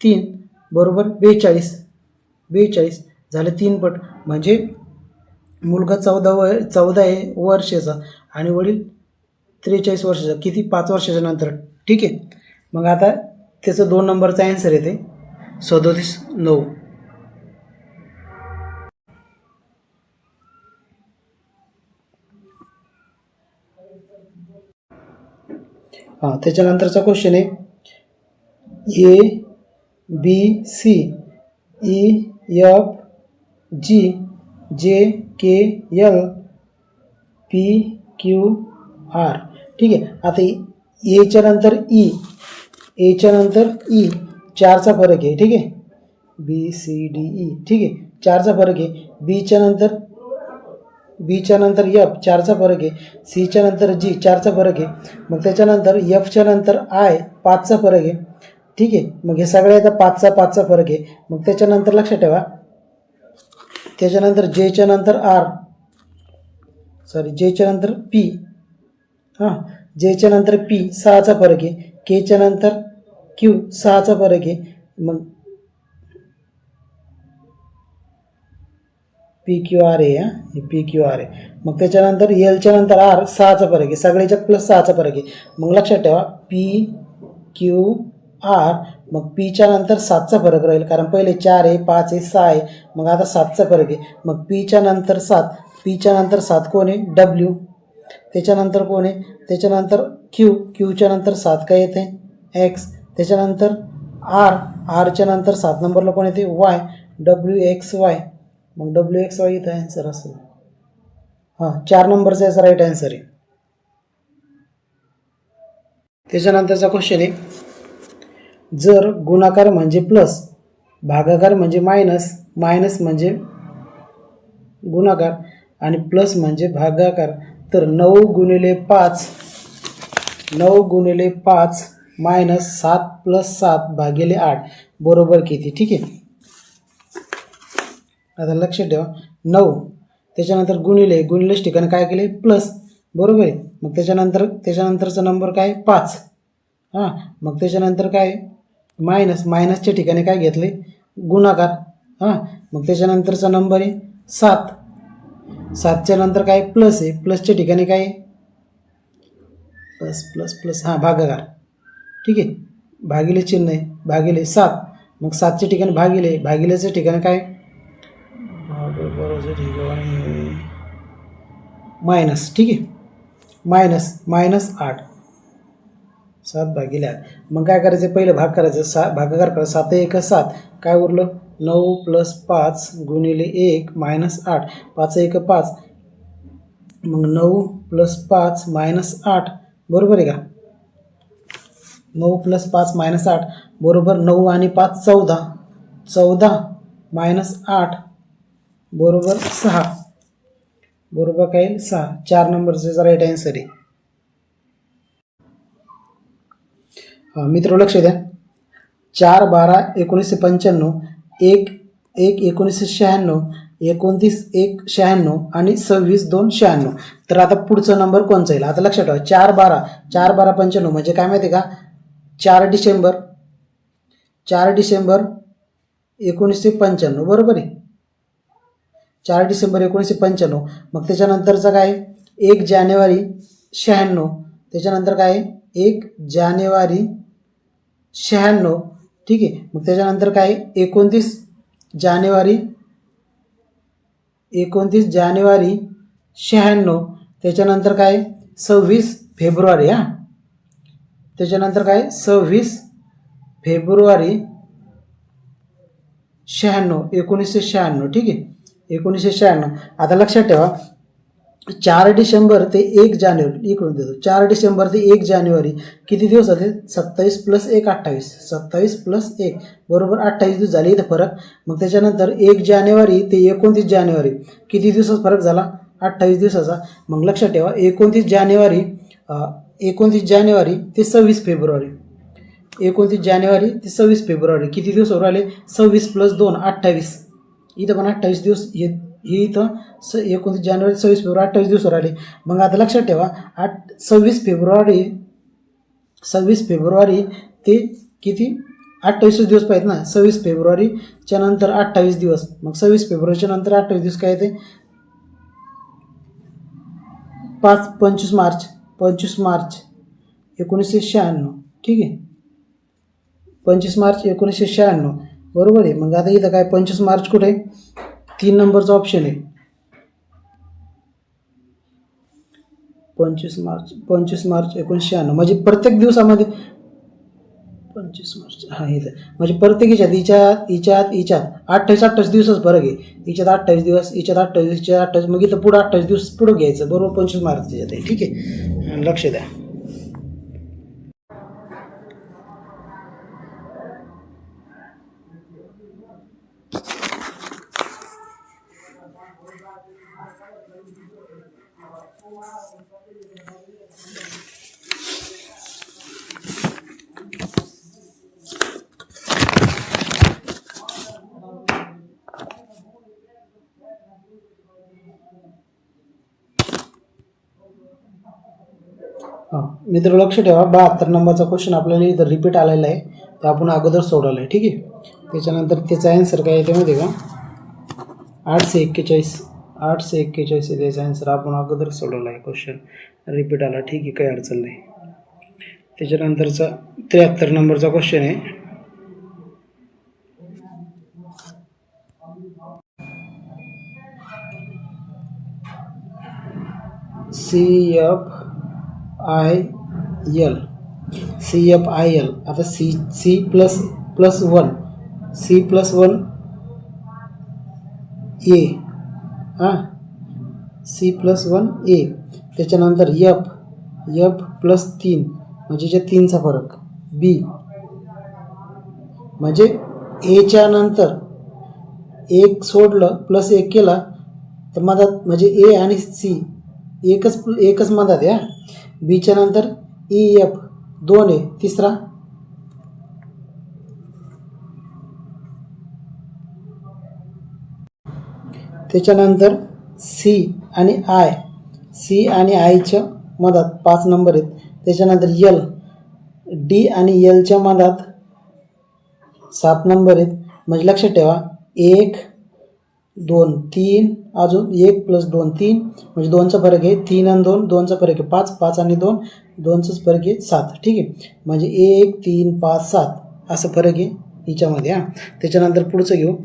3 बरोबर 42 झाले 3 पट. म्हणजे मुलगा 14 आहे वर्षाचा आणि वडील 43 वर्षाचा. किती 5 वर्षाच्या नंतर. ठीक आहे, मग आता त्याचं 2 नंबरचा आन्सर येते 37 9. हां त्याच्यानंतरचा क्वेश्चन आहे ABCDEFGHJKLPQR. ठीक आहे, आता एच्या नंतर ई 4चा फरक आहे. ठीक आहे, BCDE. ठीक आहे 4चा फरक आहे. बीच्या नंतर F 4चा फरक आहे. सीच्या नंतर G 4चा फरक आहे. मग त्याच्यानंतर Fच्या नंतर I 5चा फरक आहे. ठीक आहे, मग हे सगळे आता 5चा फरक आहे. मग त्याच्यानंतर लक्षात ठेवा त्याच्यानंतर Jच्या नंतर Jच्या नंतर P. Jच्या नंतर P 6चा फरक आहे. केच्या नंतर क्यू 6चा फरक आहे, मग पी क्यू आर आहे, हे पी क्यू आर आहे. मग त्याच्यानंतर एलच्या नंतर आर 6चा फरक आहे, सगळ्याच्या प्लस 6चा फरक आहे. मग लक्षात ठेवा पी क्यू आर, मग पीच्या नंतर 7चा फरक राहील, कारण पहिले 4 आहे, 5 आहे, 6 आहे, मग आता 7चा फरक आहे. मग पीच्या नंतर 7, पीच्या नंतर 7 कोण आहे, डब्ल्यू. त्याच्यानंतर कोण आहे, त्याच्यानंतर क्यू, क्यूच्या नंतर 7 काय येते, एक्स. त्याच्यानंतर आर, आरच्या नंतर 7 नंबरला कोण येते, वाय, डब्ल्यू एक्स वाय. मग डब्ल्यू एक्स वाय इथं आन्सर असेल. हां, 4 नंबरचा याचा राईट आन्सर आहे. त्याच्यानंतरचा क्वेश्चन आहे, जर गुणाकार म्हणजे प्लस, भागाकार म्हणजे मायनस, मायनस म्हणजे गुणाकार आणि प्लस म्हणजे भागाकार, तर 9 गुणिले 5, 9 गुणिले 5 मायनस 7 प्लस 7 भागिले 8 बरोबर किती. ठीक आहे, आता लक्षात ठेवा 9, त्याच्यानंतर गुणिले, गुणिलेच ठिकाणी काय केले, प्लस, बरोबर आहे. मग त्याच्यानंतरचा नंबर काय, 5. हां, मग त्याच्यानंतर काय, मायनस, मायनसच्या ठिकाणी काय घेतले, गुणाकार. हां, मग त्याच्यानंतरचा नंबर आहे 7, 7च्या नंतर काय, प्लस आहे, प्लसच्या ठिकाणी काय, प्लस प्लस प्लस, हां भागाकार. ठीक आहे, भागिले चिन्ह आहे, भागिले 7, मग 7च्या ठिकाणी भागिले, भागिलेच्या ठिकाणी काय, मायनस. ठीक आहे, मायनस, मायनस 8, 7 भागिले 8. मग काय करायचं, पहिलं भाग करायचं, भागाकार करायचं, 7 1 7, काय उरलं, 9 प्लस 5 गुणिले 1 मायनस 8, 5 1 5, मग 9 प्लस 5 मायनस 8 बरोबर आहे का, 9 प्लस 5 मायनस 8 बरोबर 9 आणि 5 14, 14 मायनस 8 बरोबर 6, बरोबर काय 6. 4 नंबरचा राईट आन्सर आहे. हां मित्र, लक्ष द्या, 4 12 1995, 1 1 1996, 29 1 96 आणि 26 2 96. तर आता पुढचा नंबर कोणचा येईल, आता लक्षात ठेवा 4 12, 4 12 95 म्हणजे काय माहिती आहे का, 4 डिसेंबर, 4 डिसेंबर 1995 बरोबर आहे, 4 डिसेंबर 1995. मग त्याच्यानंतरचं काय, 1 जानेवारी 96, त्याच्यानंतर काय, 1 जानेवारी 96. ठीक आहे, मग त्याच्यानंतर काय, 29 जानेवारी 96, त्याच्यानंतर काय, 26 फेब्रुवारी. हां, त्याच्यानंतर काय, 26 फेब्रुवारी 96, 1996. ठीक आहे, 1996. आता लक्षात ठेवा 4 डिसेंबर ते 1 जानेवारी, इकडून देतो, 4 डिसेंबर ते 1 जानेवारी किती दिवस झाले, 27 प्लस 1 28, 27 प्लस 1 बरोबर 28 दिवस झाले इथं फरक. मग त्याच्यानंतर 1 जानेवारी ते 29 जानेवारी किती दिवसाचा फरक झाला, 28 दिवसाचा. मग लक्षात ठेवा 29 जानेवारी ते 26 फेब्रुवारी, 29 जानेवारी ते 26 फेब्रुवारी किती दिवस होऊ राहिले, 26 प्लस 2 28, इथं पण 28 दिवस, हे इथं 29 जानेवारी 26 फेब्रुवारी 28 दिवस राहिले. मग आता लक्षात ठेवा 26 फेब्रुवारी ते किती, 28 दिवस पाहिजेत ना, 26 फेब्रुवारीच्या नंतर 28 दिवस, मग 26 फेब्रुवारीच्या नंतर 28 दिवस काय येते, 25 मार्च 1996. ठीक आहे, 25 मार्च 1996 बरोबर आहे. मग आता इथं काय, 25 मार्च कुठे आहे, 3 नंबरचा ऑप्शन आहे, 25 मार्च 1996, म्हणजे प्रत्येक दिवसामध्ये 25 मार्च, हां इथं म्हणजे प्रत्येक हिच्यात 28 दिवसाचा फरक आहे, हिच्यात 28 दिवस, हिच्यात 28 दिवस, हिच्यात 28, मग इथं पुढं 28 दिवस पुढं घ्यायचं, बरोबर 25 मार्च त्याच्यात आहे. ठीक आहे, लक्ष द्या. मित्र लक्ष ठेवा, 72 नंबरचा क्वेश्चन आपल्याला इथं रिपीट आलेला आहे, तर आपण अगोदर सोडवला आहे. ठीक आहे. त्याच्यानंतर त्याचा आन्सर काय आहे त्यामध्ये का 841 आहे त्याचा आन्सर. आपण अगोदर सोडवला आहे, क्वेश्चन रिपीट आला. ठीक आहे, काही अडचण नाही. त्याच्यानंतरचा 73 नंबरचा क्वेश्चन आहे. CFIL आता C plus 1 A C+1 A. त्याच्यानंतर F प्लस 3 म्हणजे जे 3चा फरक B म्हणजे Aच्या नंतर 1 सोडलं प्लस 1 केला तर मधात म्हणजे A आणि C एकच मधात आहे. बीच्या नंतर EF 2 आहे तिसरा. त्याच्यानंतर C आणि Iच्या मधात 5 नंबर आहेत. त्याच्यानंतर L D आणि Lच्या मधात 7 नंबर आहेत. म्हणजे लक्षात ठेवा 1 2 3 अजून 1 प्लस 2 3 म्हणजे 2चा फरक आहे. 3 आणि 2 2चा फरक आहे 5 5 आणि 2 2चाच फरक आहे 7. ठीक आहे. म्हणजे 1 3 5 7 असं फरक आहे हिच्यामध्ये. त्याच्यानंतर पुढचं घेऊ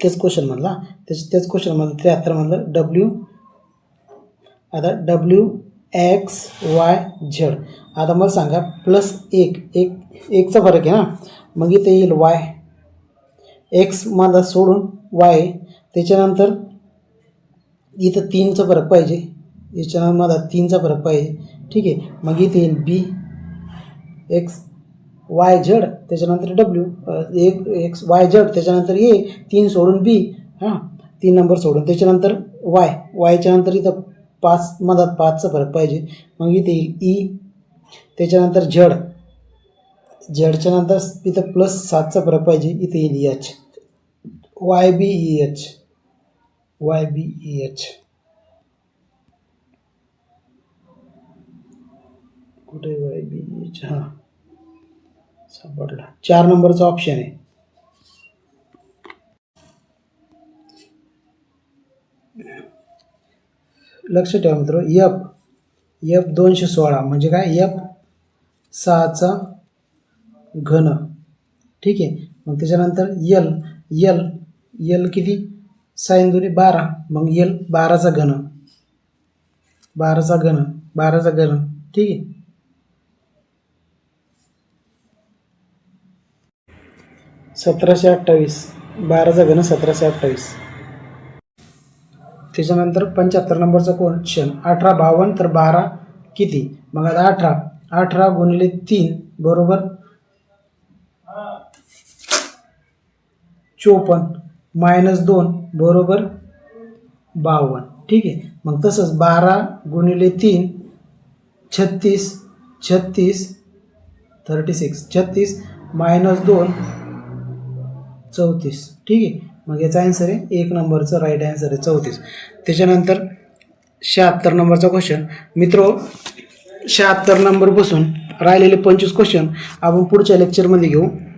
तेच क्वेश्चनमधला 73मधलं WXYZ. आता मला सांगा प्लस 1चा फरक आहे ना, मग इथे येईल Y X माझा सोडून Y. त्याच्यानंतर इथं 3चा फरक पाहिजे, याच्यानंतर माझा 3चा फरक पाहिजे. ठीक आहे. मग इथे येईल BXYZ. त्याच्यानंतर XYZ. त्याच्यानंतर A 3 सोडून B 3 नंबर सोडून. त्याच्यानंतर Yच्या नंतर इथं 5 मधात 5चा फरक पाहिजे. मग इथे येईल E. त्याच्यानंतर Zच्या नंतर इथं प्लस 7चा फरक पाहिजे, इथे येईल H YBEH. कुठे YBEH सापडला. 4 नंबरचा ऑप्शन आहे. लक्ष ठेवा मित्र, F 216 म्हणजे काय F 6चा घन. ठीक आहे. मग त्याच्यानंतर L किती साइन दोन्ही 12, मग L 12चा घन. ठीक आहे. (1728) 12चा घन 1728. त्याच्यानंतर 75 नंबरचा क्वेश्चन 1852 तर 12 किती. मग आता 18 गुणिले 3 बरोबर 54 मायनस 2 बरोबर 52. ठीक आहे. मग तसंच 12 गुणिले 3 36 36 मायनस 2 34. ठीक आहे. मग याचा आन्सर आहे 1 नंबरचं राईट आन्सर आहे 34. त्याच्यानंतर 76 नंबरचा क्वेश्चन मित्रो, 76 नंबरपासून राहिलेले 25 क्वेश्चन आपण पुढच्या लेक्चरमध्ये घेऊ.